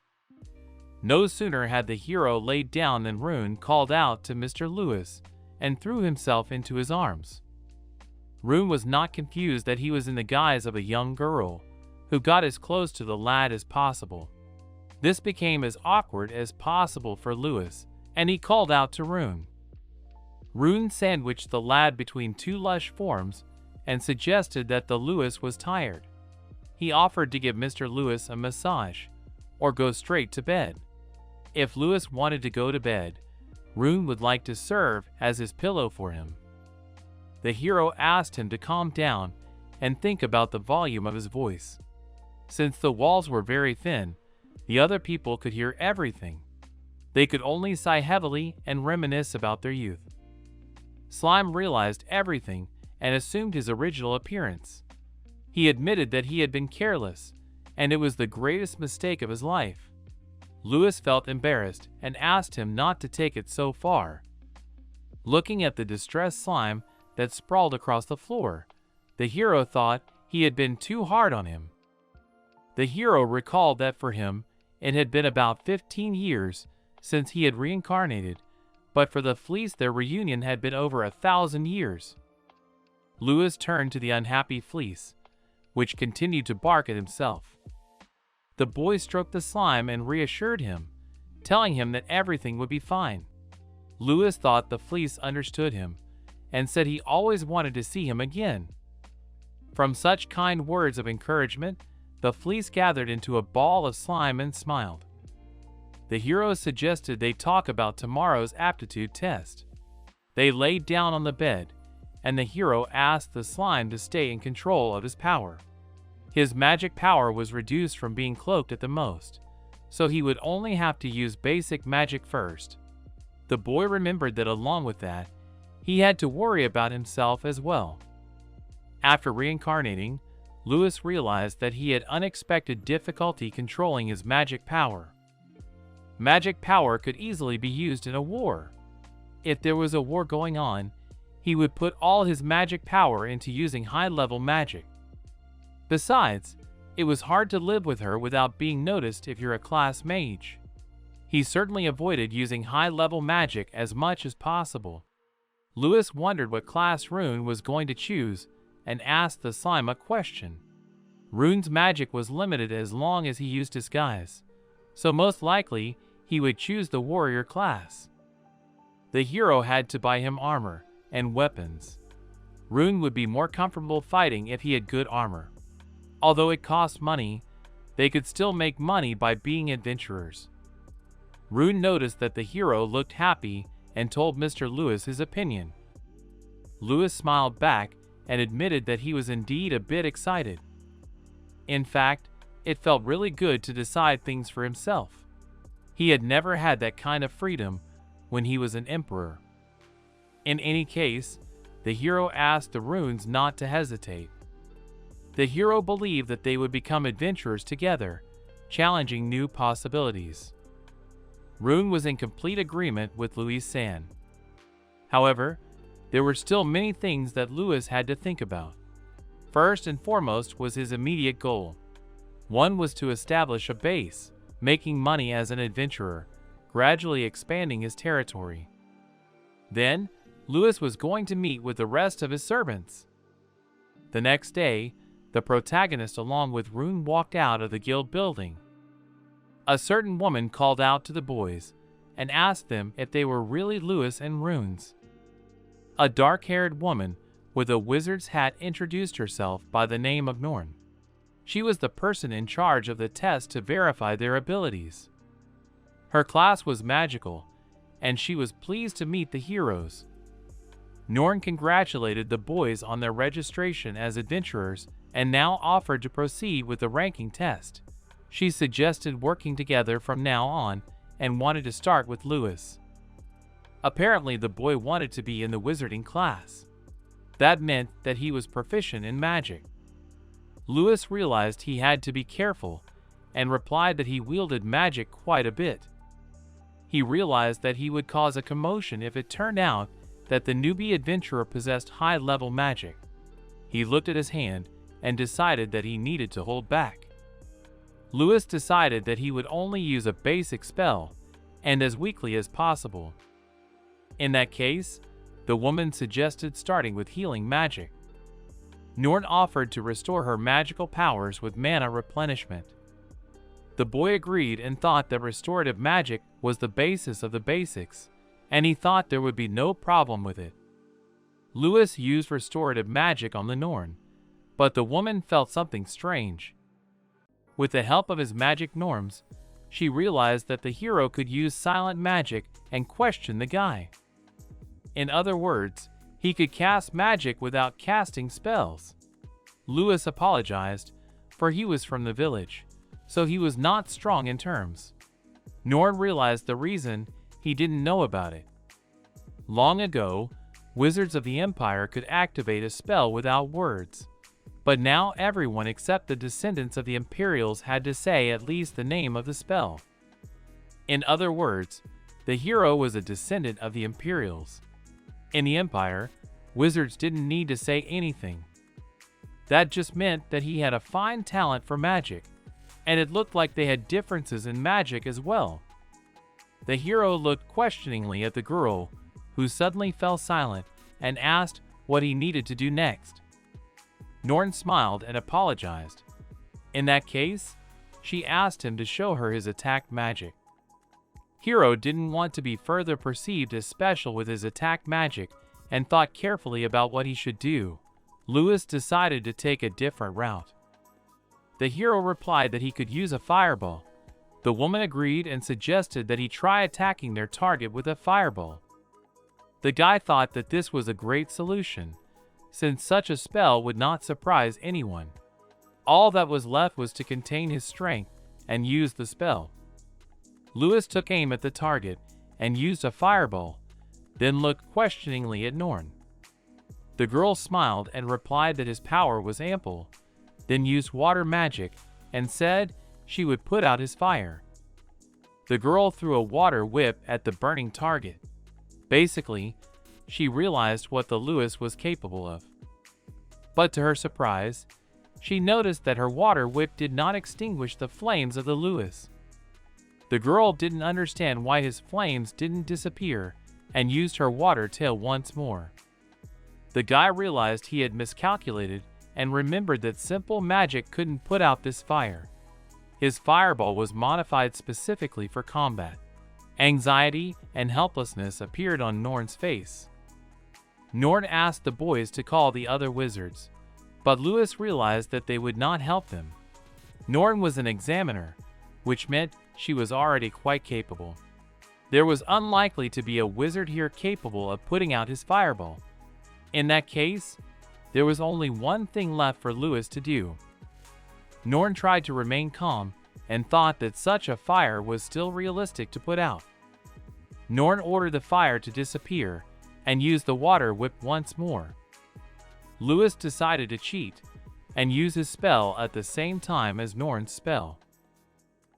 No sooner had the hero laid down than Rune called out to Mr. Lewis and threw himself into his arms. Rune was not confused that he was in the guise of a young girl, who got as close to the lad as possible. This became as awkward as possible for Lewis, and he called out to Rune. Rune sandwiched the lad between two lush forms and suggested that the Lewis was tired. He offered to give Mr. Lewis a massage, or go straight to bed. If Lewis wanted to go to bed, Rune would like to serve as his pillow for him. The hero asked him to calm down and think about the volume of his voice. Since the walls were very thin, the other people could hear everything. They could only sigh heavily and reminisce about their youth. Slime realized everything and assumed his original appearance. He admitted that he had been careless, and it was the greatest mistake of his life. Lewis felt embarrassed and asked him not to take it so far. Looking at the distressed slime that sprawled across the floor, the hero thought he had been too hard on him. The hero recalled that for him, it had been about 15 years since he had reincarnated, but for the fleece their reunion had been over 1,000 years. Lewis turned to the unhappy fleece, which continued to bark at himself. The boy stroked the slime and reassured him, telling him that everything would be fine. Lewis thought the fleece understood him, and said he always wanted to see him again. From such kind words of encouragement, the fleece gathered into a ball of slime and smiled. The hero suggested they talk about tomorrow's aptitude test. They laid down on the bed, and the hero asked the slime to stay in control of his power. His magic power was reduced from being cloaked at the most, so he would only have to use basic magic first. The boy remembered that along with that, he had to worry about himself as well. After reincarnating, Lewis realized that he had unexpected difficulty controlling his magic power. Magic power could easily be used in a war. If there was a war going on, he would put all his magic power into using high-level magic. Besides, it was hard to live with her without being noticed if you're a class mage. He certainly avoided using high-level magic as much as possible. Lewis wondered what class Rune was going to choose and asked the slime a question. Rune's magic was limited as long as he used disguise, so most likely he would choose the warrior class. The hero had to buy him armor and weapons. Rune would be more comfortable fighting if he had good armor. Although it cost money, they could still make money by being adventurers. Rune noticed that the hero looked happy and told Mr. Lewis his opinion. Lewis smiled back and admitted that he was indeed a bit excited. In fact, it felt really good to decide things for himself. He had never had that kind of freedom when he was an emperor. In any case, the hero asked the runes not to hesitate. The hero believed that they would become adventurers together, challenging new possibilities. Rune was in complete agreement with Louis-san. However, there were still many things that Lewis had to think about. First and foremost was his immediate goal. One was to establish a base, making money as an adventurer, gradually expanding his territory. Then, Lewis was going to meet with the rest of his servants. The next day, the protagonist along with Rune walked out of the guild building. A certain woman called out to the boys and asked them if they were really Lewis and Rune's. A dark-haired woman with a wizard's hat introduced herself by the name of Norn. She was the person in charge of the test to verify their abilities. Her class was magical, and she was pleased to meet the heroes. Norn congratulated the boys on their registration as adventurers and now offered to proceed with the ranking test. She suggested working together from now on and wanted to start with Lewis. Apparently, the boy wanted to be in the wizarding class. That meant that he was proficient in magic. Lewis realized he had to be careful and replied that he wielded magic quite a bit. He realized that he would cause a commotion if it turned out that the newbie adventurer possessed high-level magic. He looked at his hand and decided that he needed to hold back. Lewis decided that he would only use a basic spell and as weakly as possible. In that case, the woman suggested starting with healing magic. Norn offered to restore her magical powers with mana replenishment. The boy agreed and thought that restorative magic was the basis of the basics, and he thought there would be no problem with it. Lewis used restorative magic on the Norn, but the woman felt something strange. With the help of his magic norms, she realized that the hero could use silent magic and question the guy. In other words, he could cast magic without casting spells. Lewis apologized, for he was from the village, so he was not strong in terms. Norn realized the reason he didn't know about it. Long ago, wizards of the Empire could activate a spell without words, but now everyone except the descendants of the Imperials had to say at least the name of the spell. In other words, the hero was a descendant of the Imperials. In the Empire, wizards didn't need to say anything. That just meant that he had a fine talent for magic, and it looked like they had differences in magic as well. The hero looked questioningly at the girl, who suddenly fell silent and asked what he needed to do next. Norn smiled and apologized. In that case, she asked him to show her his attack magic. Hero didn't want to be further perceived as special with his attack magic and thought carefully about what he should do. Lewis decided to take a different route. The hero replied that he could use a fireball. The woman agreed and suggested that he try attacking their target with a fireball. The guy thought that this was a great solution, since such a spell would not surprise anyone. All that was left was to contain his strength and use the spell. Lewis took aim at the target and used a fireball, then looked questioningly at Norn. The girl smiled and replied that his power was ample, then used water magic and said she would put out his fire. The girl threw a water whip at the burning target. Basically, she realized what the Lewis was capable of. But to her surprise, she noticed that her water whip did not extinguish the flames of the Lewis. The girl didn't understand why his flames didn't disappear and used her water tail once more. The guy realized he had miscalculated and remembered that simple magic couldn't put out this fire. His fireball was modified specifically for combat. Anxiety and helplessness appeared on Norn's face. Norn asked the boys to call the other wizards, but Lewis realized that they would not help them. Norn was an examiner, which meant she was already quite capable. There was unlikely to be a wizard here capable of putting out his fireball. In that case, there was only one thing left for Lewis to do. Norn tried to remain calm and thought that such a fire was still realistic to put out. Norn ordered the fire to disappear and used the water whip once more. Lewis decided to cheat and use his spell at the same time as Norn's spell.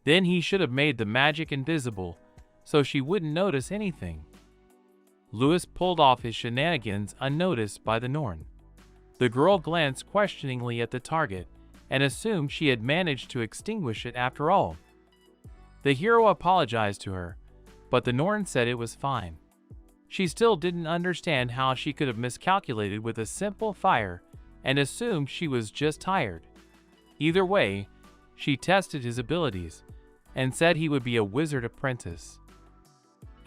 Then he should have made the magic invisible so she wouldn't notice anything. Lewis pulled off his shenanigans unnoticed by the Norn. The girl glanced questioningly at the target and assumed she had managed to extinguish it after all. The hero apologized to her, but the Norn said it was fine. She still didn't understand how she could have miscalculated with a simple fire and assumed she was just tired. Either way, she tested his abilities and said he would be a wizard apprentice.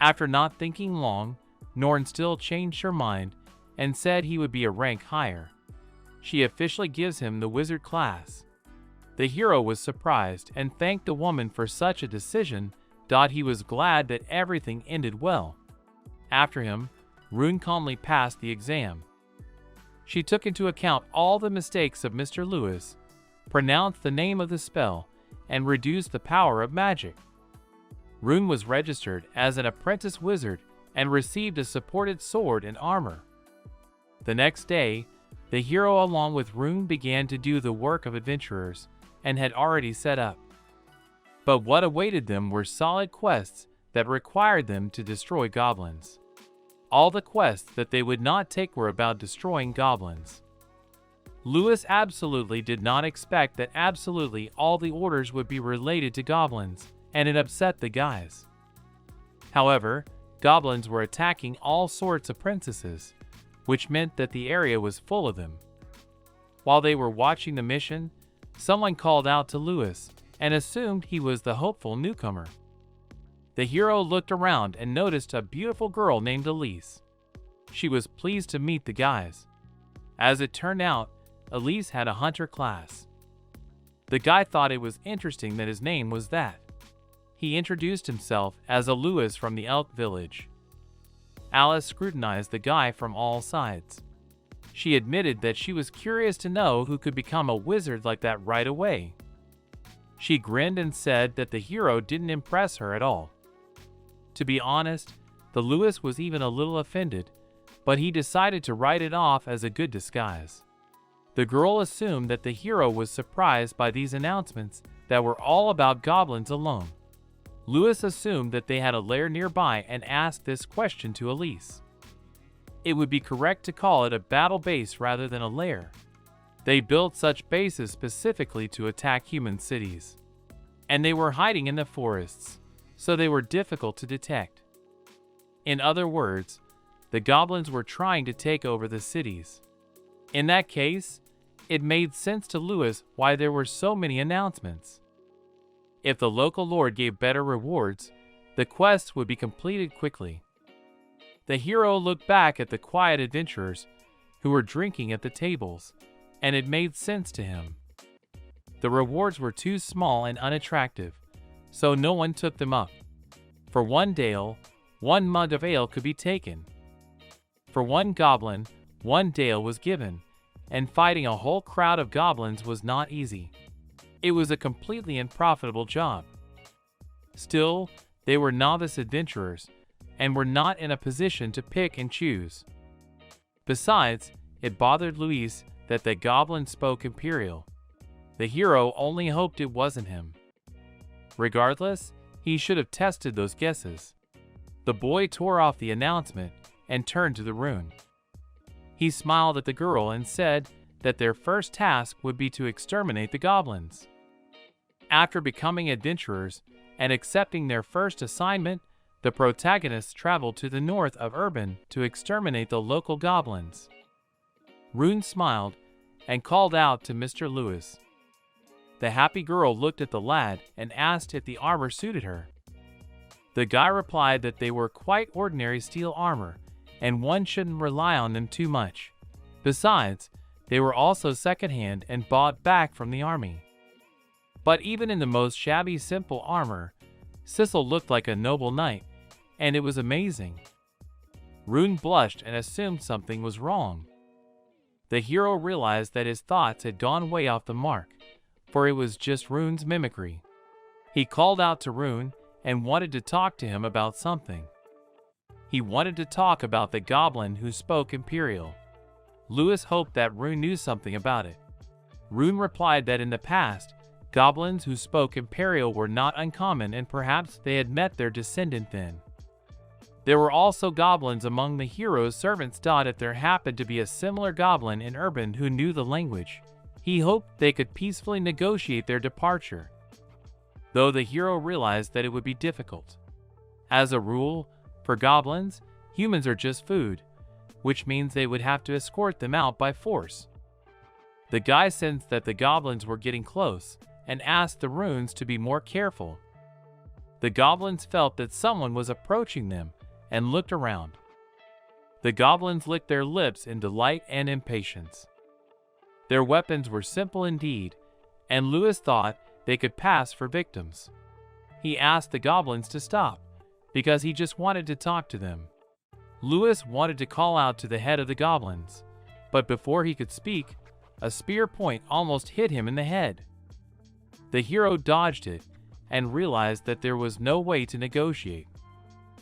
After not thinking long, Norn still changed her mind and said he would be a rank higher. She officially gives him the wizard class. The hero was surprised and thanked the woman for such a decision. He was glad that everything ended well. After him, Rune calmly passed the exam. She took into account all the mistakes of Mr. Lewis, pronounced the name of the spell, and reduced the power of magic. Rune was registered as an apprentice wizard and received a supported sword and armor. The next day, the hero along with Rune began to do the work of adventurers and had already set up. But what awaited them were solid quests that required them to destroy goblins. All the quests that they would not take were about destroying goblins. Lewis absolutely did not expect that absolutely all the orders would be related to goblins, and it upset the guys. However, goblins were attacking all sorts of princesses, which meant that the area was full of them. While they were watching the mission, someone called out to Lewis and assumed he was the hopeful newcomer. The hero looked around and noticed a beautiful girl named Elise. She was pleased to meet the guys. As it turned out, Elise had a hunter class. The guy thought it was interesting that his name was that. He introduced himself as a Lewis from the Elk Village. Alice scrutinized the guy from all sides. She admitted that she was curious to know who could become a wizard like that right away. She grinned and said that the hero didn't impress her at all. To be honest, the Lewis was even a little offended, but he decided to write it off as a good disguise. The girl assumed that the hero was surprised by these announcements that were all about goblins alone. Lewis assumed that they had a lair nearby and asked this question to Elise. It would be correct to call it a battle base rather than a lair. They built such bases specifically to attack human cities. And they were hiding in the forests, so they were difficult to detect. In other words, the goblins were trying to take over the cities. In that case, it made sense to Lewis why there were so many announcements. If the local lord gave better rewards, the quests would be completed quickly. The hero looked back at the quiet adventurers who were drinking at the tables, and it made sense to him. The rewards were too small and unattractive, so no one took them up. For one dale, 1 mug of ale could be taken. For 1 goblin, 1 dale was given, and fighting a whole crowd of goblins was not easy. It was a completely unprofitable job. Still, they were novice adventurers, and were not in a position to pick and choose. Besides, it bothered Luis that the goblin spoke Imperial. The hero only hoped it wasn't him. Regardless, he should have tested those guesses. The boy tore off the announcement and turned to the rune. He smiled at the girl and said that their first task would be to exterminate the goblins. After becoming adventurers and accepting their first assignment, the protagonists traveled to the north of Urban to exterminate the local goblins. Rune smiled and called out to Mr. Lewis. The happy girl looked at the lad and asked if the armor suited her. The guy replied that they were quite ordinary steel armor, and one shouldn't rely on them too much. Besides, they were also secondhand and bought back from the army. But even in the most shabby simple armor, Sissel looked like a noble knight, and it was amazing. Rune blushed and assumed something was wrong. The hero realized that his thoughts had gone way off the mark, for it was just Rune's mimicry. He called out to Rune and wanted to talk to him about something. He wanted to talk about the goblin who spoke Imperial. Lewis hoped that Rune knew something about it. Rune replied that in the past, goblins who spoke Imperial were not uncommon and perhaps they had met their descendant then. There were also goblins among the hero's servants. If there happened to be a similar goblin in Urban who knew the language, he hoped they could peacefully negotiate their departure, though the hero realized that it would be difficult. As a rule, for goblins, humans are just food, which means they would have to escort them out by force. The guy sensed that the goblins were getting close and asked the runes to be more careful. The goblins felt that someone was approaching them and looked around. The goblins licked their lips in delight and impatience. Their weapons were simple indeed, and Lewis thought they could pass for victims. He asked the goblins to stop, because he just wanted to talk to them. Lewis wanted to call out to the head of the goblins, but before he could speak, a spear point almost hit him in the head. The hero dodged it and realized that there was no way to negotiate.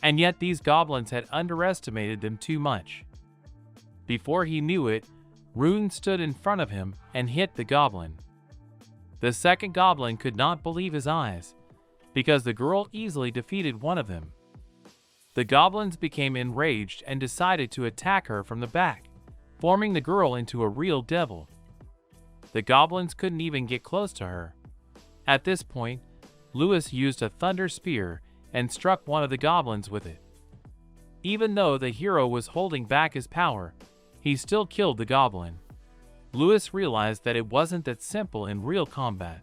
And yet these goblins had underestimated them too much. Before he knew it, Rune stood in front of him and hit the goblin. The second goblin could not believe his eyes, because the girl easily defeated one of them. The goblins became enraged and decided to attack her from the back, forming the girl into a real devil. The goblins couldn't even get close to her. At this point, Lewis used a thunder spear and struck one of the goblins with it. Even though the hero was holding back his power, he still killed the goblin. Lewis realized that it wasn't that simple in real combat.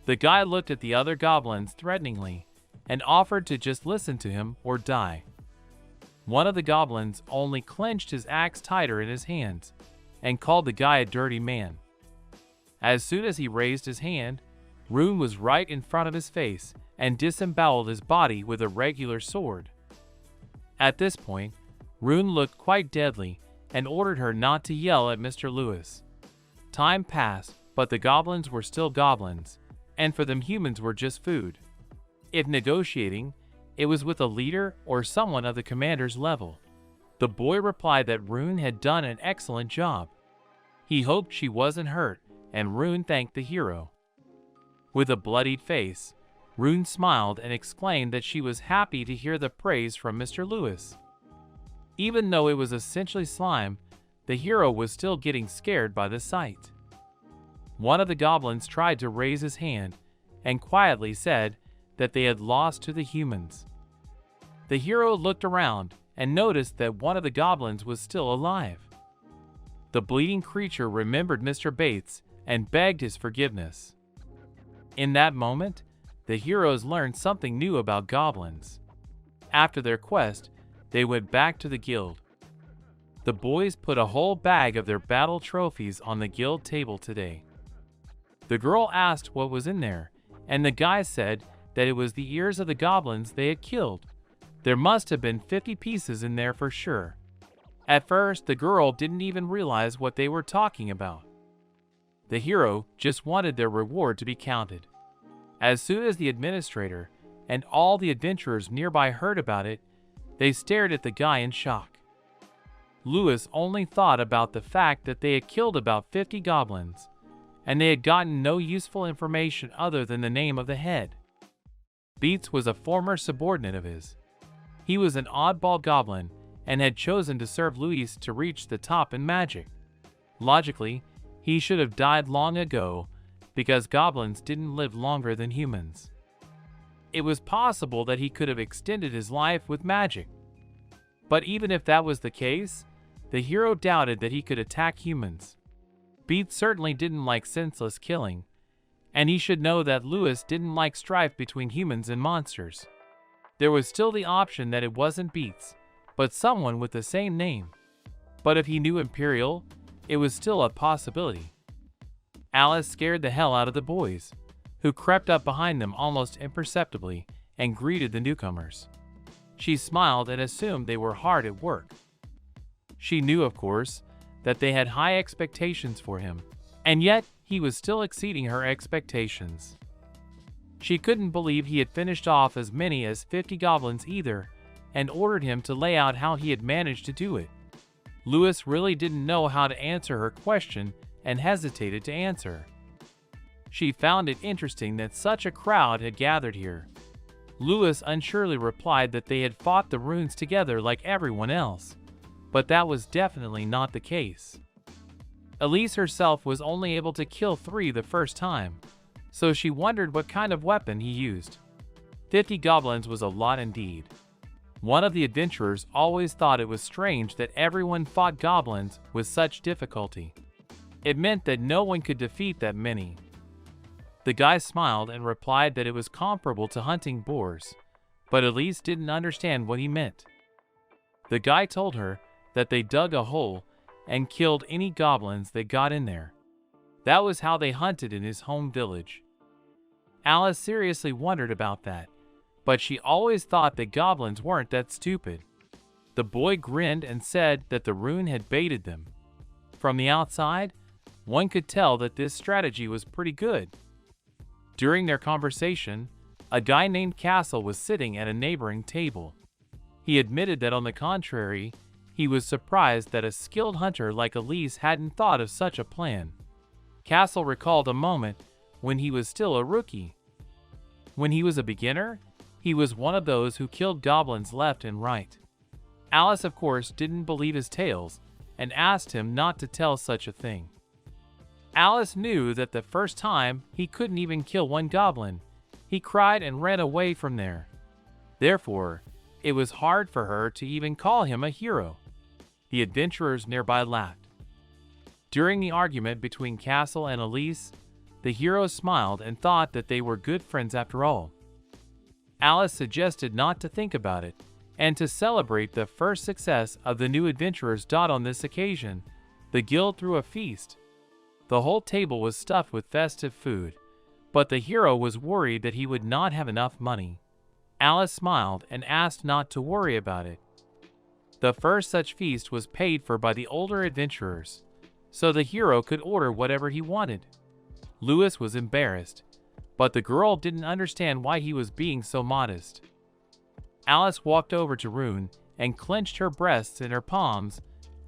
The guy looked at the other goblins threateningly and offered to just listen to him or die. One of the goblins only clenched his axe tighter in his hands and called the guy a dirty man. As soon as he raised his hand, Rune was right in front of his face and disemboweled his body with a regular sword. At this point, Rune looked quite deadly and ordered her not to yell at Mr. Lewis. Time passed, but the goblins were still goblins, and for them humans were just food. If negotiating, it was with a leader or someone of the commander's level. The boy replied that Rune had done an excellent job. He hoped she wasn't hurt, and Rune thanked the hero. With a bloodied face, Rune smiled and exclaimed that she was happy to hear the praise from Mr. Lewis. Even though it was essentially slime, the hero was still getting scared by the sight. One of the goblins tried to raise his hand and quietly said that they had lost to the humans. The hero looked around and noticed that one of the goblins was still alive. The bleeding creature remembered Mr. Bates and begged his forgiveness. In that moment, the heroes learned something new about goblins. After their quest, they went back to the guild. The boys put a whole bag of their battle trophies on the guild table today. The girl asked what was in there, and the guy said that it was the ears of the goblins they had killed. There must have been 50 pieces in there for sure. At first, the girl didn't even realize what they were talking about. The hero just wanted their reward to be counted. As soon as the administrator and all the adventurers nearby heard about it, they stared at the guy in shock. Lewis only thought about the fact that they had killed about 50 goblins, and they had gotten no useful information other than the name of the head. Beats was a former subordinate of his. He was an oddball goblin and had chosen to serve Luis to reach the top in magic. Logically, he should have died long ago because goblins didn't live longer than humans. It was possible that he could have extended his life with magic. But even if that was the case, the hero doubted that he could attack humans. Beats certainly didn't like senseless killing, and he should know that Lewis didn't like strife between humans and monsters. There was still the option that it wasn't Beats, but someone with the same name. But if he knew Imperial, it was still a possibility. Alice scared the hell out of the boys, who crept up behind them almost imperceptibly and greeted the newcomers. She smiled and assumed they were hard at work. She knew, of course, that they had high expectations for him, and yet he was still exceeding her expectations. She couldn't believe he had finished off as many as 50 goblins either, and ordered him to lay out how he had managed to do it. Lewis really didn't know how to answer her question and hesitated to answer. She found it interesting that such a crowd had gathered here. Lewis unsurely replied that they had fought the runes together like everyone else, but that was definitely not the case. Elise herself was only able to kill 3 the first time, so she wondered what kind of weapon he used. 50 goblins was a lot indeed. One of the adventurers always thought it was strange that everyone fought goblins with such difficulty. It meant that no one could defeat that many. The guy smiled and replied that it was comparable to hunting boars, but Elise didn't understand what he meant. The guy told her that they dug a hole and killed any goblins that got in there. That was how they hunted in his home village. Alice seriously wondered about that, but she always thought that goblins weren't that stupid. The boy grinned and said that the rune had baited them. From the outside, one could tell that this strategy was pretty good. During their conversation, a guy named Castle was sitting at a neighboring table. He admitted that on the contrary, he was surprised that a skilled hunter like Elise hadn't thought of such a plan. Castle recalled a moment when he was still a rookie. When he was a beginner, he was one of those who killed goblins left and right. Alice, of course, didn't believe his tales and asked him not to tell such a thing. Alice knew that the first time he couldn't even kill one goblin. He cried and ran away from there. Therefore, it was hard for her to even call him a hero. The adventurers nearby laughed. During the argument between Castle and Elise, the hero smiled and thought that they were good friends after all. Alice suggested not to think about it and to celebrate the first success of the new adventurers. On this occasion, the guild threw a feast. The whole table was stuffed with festive food, but the hero was worried that he would not have enough money. Alice smiled and asked not to worry about it. The first such feast was paid for by the older adventurers, so the hero could order whatever he wanted. Lewis was embarrassed, but the girl didn't understand why he was being so modest. Alice walked over to Rune and clenched her breasts in her palms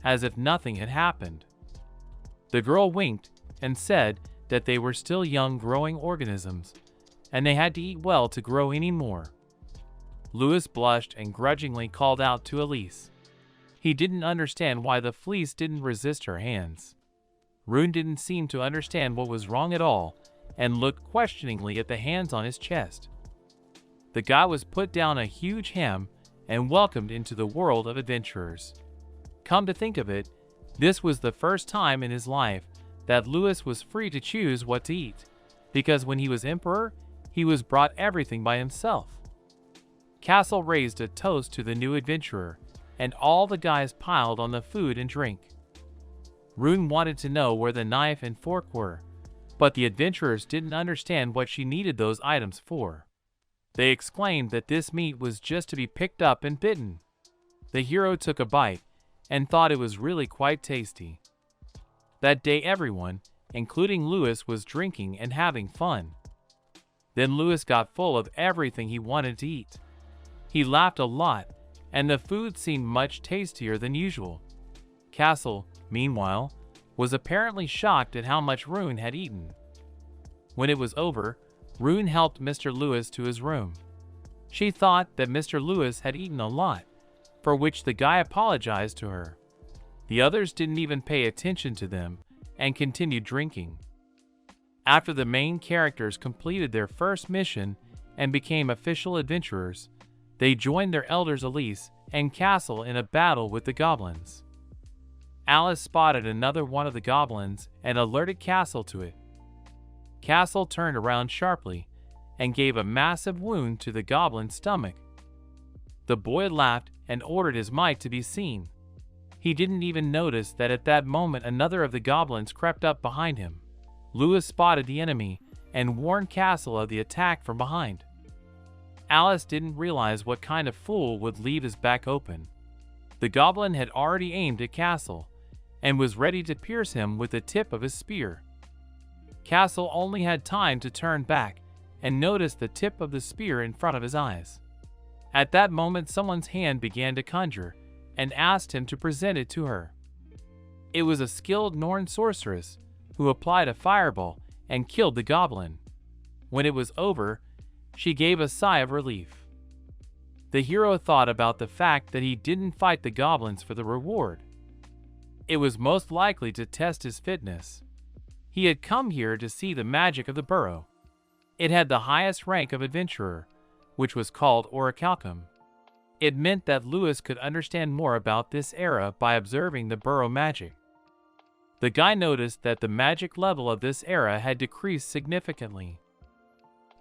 as if nothing had happened. The girl winked and said that they were still young growing organisms, and they had to eat well to grow any more. Lewis blushed and grudgingly called out to Elise. He didn't understand why the fleece didn't resist her hands. Rune didn't seem to understand what was wrong at all and looked questioningly at the hands on his chest. The guy was put down a huge ham and welcomed into the world of adventurers. Come to think of it, this was the first time in his life that Lewis was free to choose what to eat, because when he was emperor, he was brought everything by himself. Castle raised a toast to the new adventurer, and all the guys piled on the food and drink. Rune wanted to know where the knife and fork were, but the adventurers didn't understand what she needed those items for. They exclaimed that this meat was just to be picked up and bitten. The hero took a bite and thought it was really quite tasty. That day everyone, including Lewis, was drinking and having fun. Then Lewis got full of everything he wanted to eat. He laughed a lot, and the food seemed much tastier than usual. Castle, meanwhile, was apparently shocked at how much Rune had eaten. When it was over, Rune helped Mr. Lewis to his room. She thought that Mr. Lewis had eaten a lot, for which the guy apologized to her. The others didn't even pay attention to them and continued drinking. After the main characters completed their first mission and became official adventurers, they joined their elders Elise and Castle in a battle with the goblins. Alice spotted another one of the goblins and alerted Castle to it. Castle turned around sharply and gave a massive wound to the goblin's stomach. The boy laughed and ordered his might to be seen. He didn't even notice that at that moment another of the goblins crept up behind him. Lewis spotted the enemy and warned Castle of the attack from behind. Alice didn't realize what kind of fool would leave his back open. The goblin had already aimed at Castle and was ready to pierce him with the tip of his spear. Castle only had time to turn back and notice the tip of the spear in front of his eyes. At that moment, someone's hand began to conjure and asked him to present it to her. It was a skilled Norn sorceress who applied a fireball and killed the goblin. When it was over, she gave a sigh of relief. The hero thought about the fact that he didn't fight the goblins for the reward. It was most likely to test his fitness. He had come here to see the magic of the burrow. It had the highest rank of adventurer, which was called orichalcum. It meant that Lewis could understand more about this era by observing the burrow magic. The guy noticed that the magic level of this era had decreased significantly.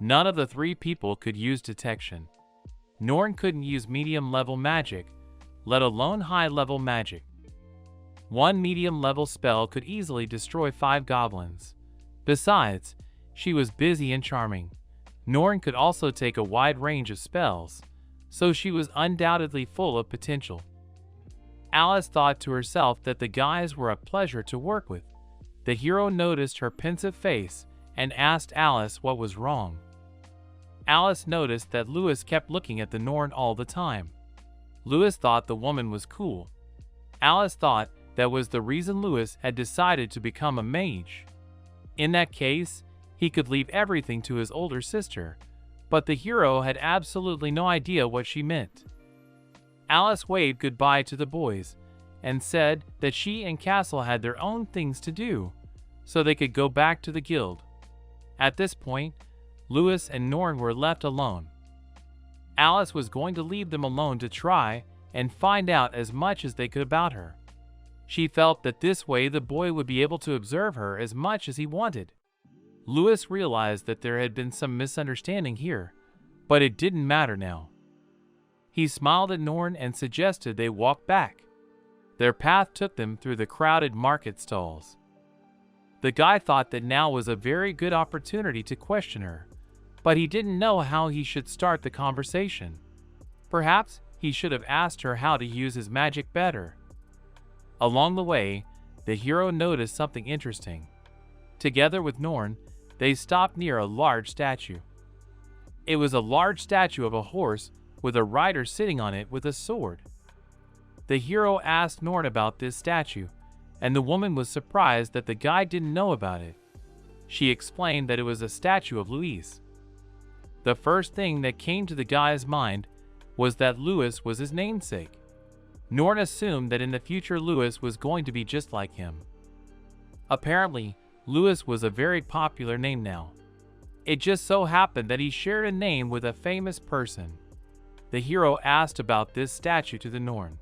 None of the three people could use detection. Norn couldn't use medium-level magic, let alone high-level magic. One medium-level spell could easily destroy 5 goblins. Besides, she was busy and charming. Norn could also take a wide range of spells, so she was undoubtedly full of potential. Alice thought to herself that the guys were a pleasure to work with. The hero noticed her pensive face and asked Alice what was wrong. Alice noticed that Lewis kept looking at the Norn all the time. Lewis thought the woman was cool. Alice thought that was the reason Lewis had decided to become a mage. In that case, he could leave everything to his older sister, but the hero had absolutely no idea what she meant. Alice waved goodbye to the boys and said that she and Castle had their own things to do, so they could go back to the guild. At this point, Lewis and Norn were left alone. Alice was going to leave them alone to try and find out as much as they could about her. She felt that this way the boy would be able to observe her as much as he wanted. Lewis realized that there had been some misunderstanding here, but it didn't matter now. He smiled at Norn and suggested they walk back. Their path took them through the crowded market stalls. The guy thought that now was a very good opportunity to question her, but he didn't know how he should start the conversation. Perhaps he should have asked her how to use his magic better. Along the way, the hero noticed something interesting. Together with Norn, they stopped near a large statue. It was a large statue of a horse with a rider sitting on it with a sword. The hero asked Norn about this statue, and the woman was surprised that the guy didn't know about it. She explained that it was a statue of Louis. The first thing that came to the guy's mind was that Louis was his namesake. Norn assumed that in the future Louis was going to be just like him. Apparently, Louis was a very popular name now. It just so happened that he shared a name with a famous person. The hero asked about this statue to the Norn.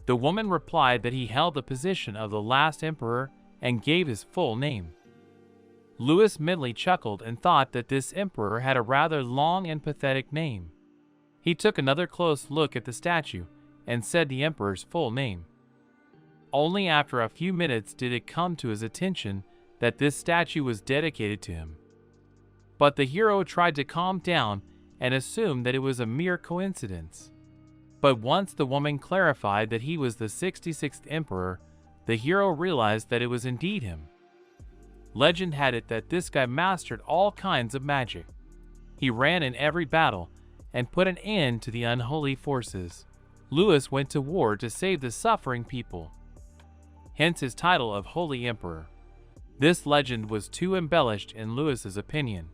The woman replied that he held the position of the last emperor and gave his full name. Louis mentally chuckled and thought that this emperor had a rather long and pathetic name. He took another close look at the statue and said the emperor's full name. Only after a few minutes did it come to his attention that this statue was dedicated to him. But the hero tried to calm down and assumed that it was a mere coincidence. But once the woman clarified that he was the 66th emperor, the hero realized that it was indeed him. Legend had it that this guy mastered all kinds of magic. He ran in every battle and put an end to the unholy forces. Louis went to war to save the suffering people. Hence his title of Holy Emperor. This legend was too embellished in Louis's opinion.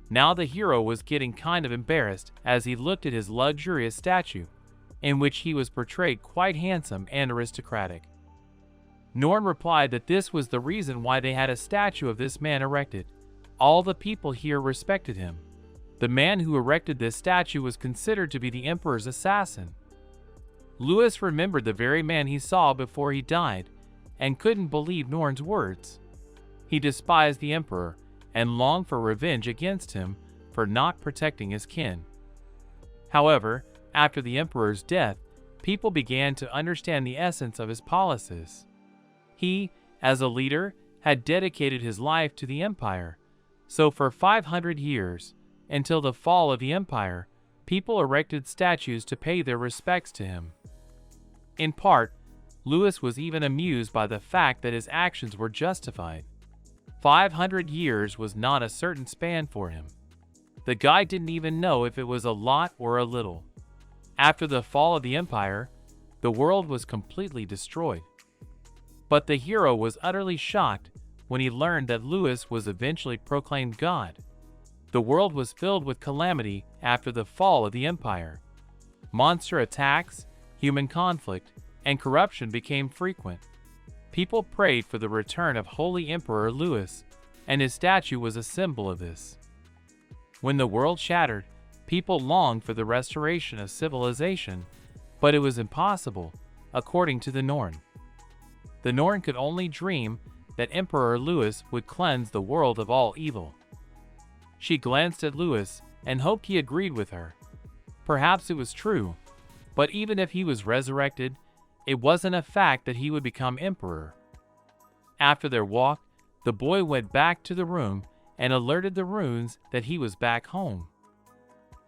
Now the hero was getting kind of embarrassed as he looked at his luxurious statue, in which he was portrayed quite handsome and aristocratic. Norn replied that this was the reason why they had a statue of this man erected. All the people here respected him. The man who erected this statue was considered to be the emperor's assassin. Louis remembered the very man he saw before he died and couldn't believe Norn's words. He despised the emperor and longed for revenge against him for not protecting his kin. However, after the emperor's death, people began to understand the essence of his policies. He, as a leader, had dedicated his life to the empire, so for 500 years, until the fall of the empire, people erected statues to pay their respects to him. In part, Louis was even amused by the fact that his actions were justified. 500 years was not a certain span for him. The guy didn't even know if it was a lot or a little. After the fall of the empire, the world was completely destroyed. But the hero was utterly shocked when he learned that Louis was eventually proclaimed God. The world was filled with calamity after the fall of the empire. Monster attacks, human conflict, and corruption became frequent. People prayed for the return of Holy Emperor Louis, and his statue was a symbol of this. When the world shattered, people longed for the restoration of civilization, but it was impossible, according to the Norn. The Norn could only dream that Emperor Louis would cleanse the world of all evil. She glanced at Louis and hoped he agreed with her. Perhaps it was true, but even if he was resurrected, it wasn't a fact that he would become emperor. After their walk, the boy went back to the room and alerted the runes that he was back home.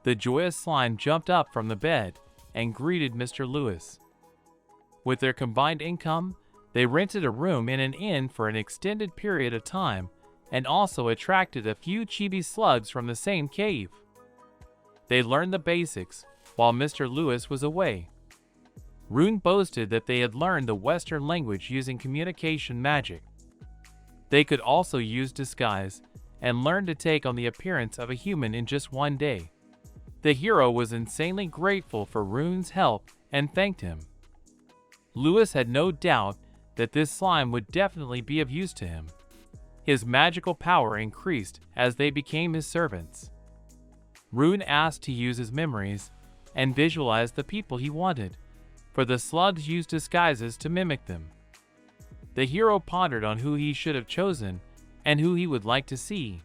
The joyous slime jumped up from the bed and greeted Mr. Louis. With their combined income, they rented a room in an inn for an extended period of time and also attracted a few chibi slugs from the same cave. They learned the basics while Mr. Louis was away. Rune boasted that they had learned the Western language using communication magic. They could also use disguise and learn to take on the appearance of a human in just one day. The hero was insanely grateful for Rune's help and thanked him. Louis had no doubt that this slime would definitely be of use to him. His magical power increased as they became his servants. Rune asked to use his memories and visualize the people he wanted, for the slugs used disguises to mimic them. The hero pondered on who he should have chosen and who he would like to see.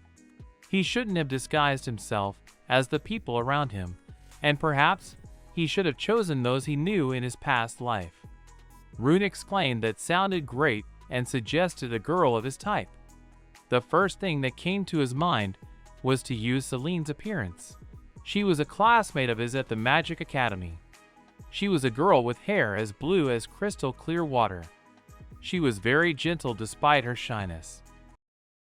He shouldn't have disguised himself as the people around him, and perhaps he should have chosen those he knew in his past life. Rune exclaimed that sounded great and suggested a girl of his type. The first thing that came to his mind was to use Celine's appearance. She was a classmate of his at the Magic Academy. She was a girl with hair as blue as crystal clear water. She was very gentle despite her shyness.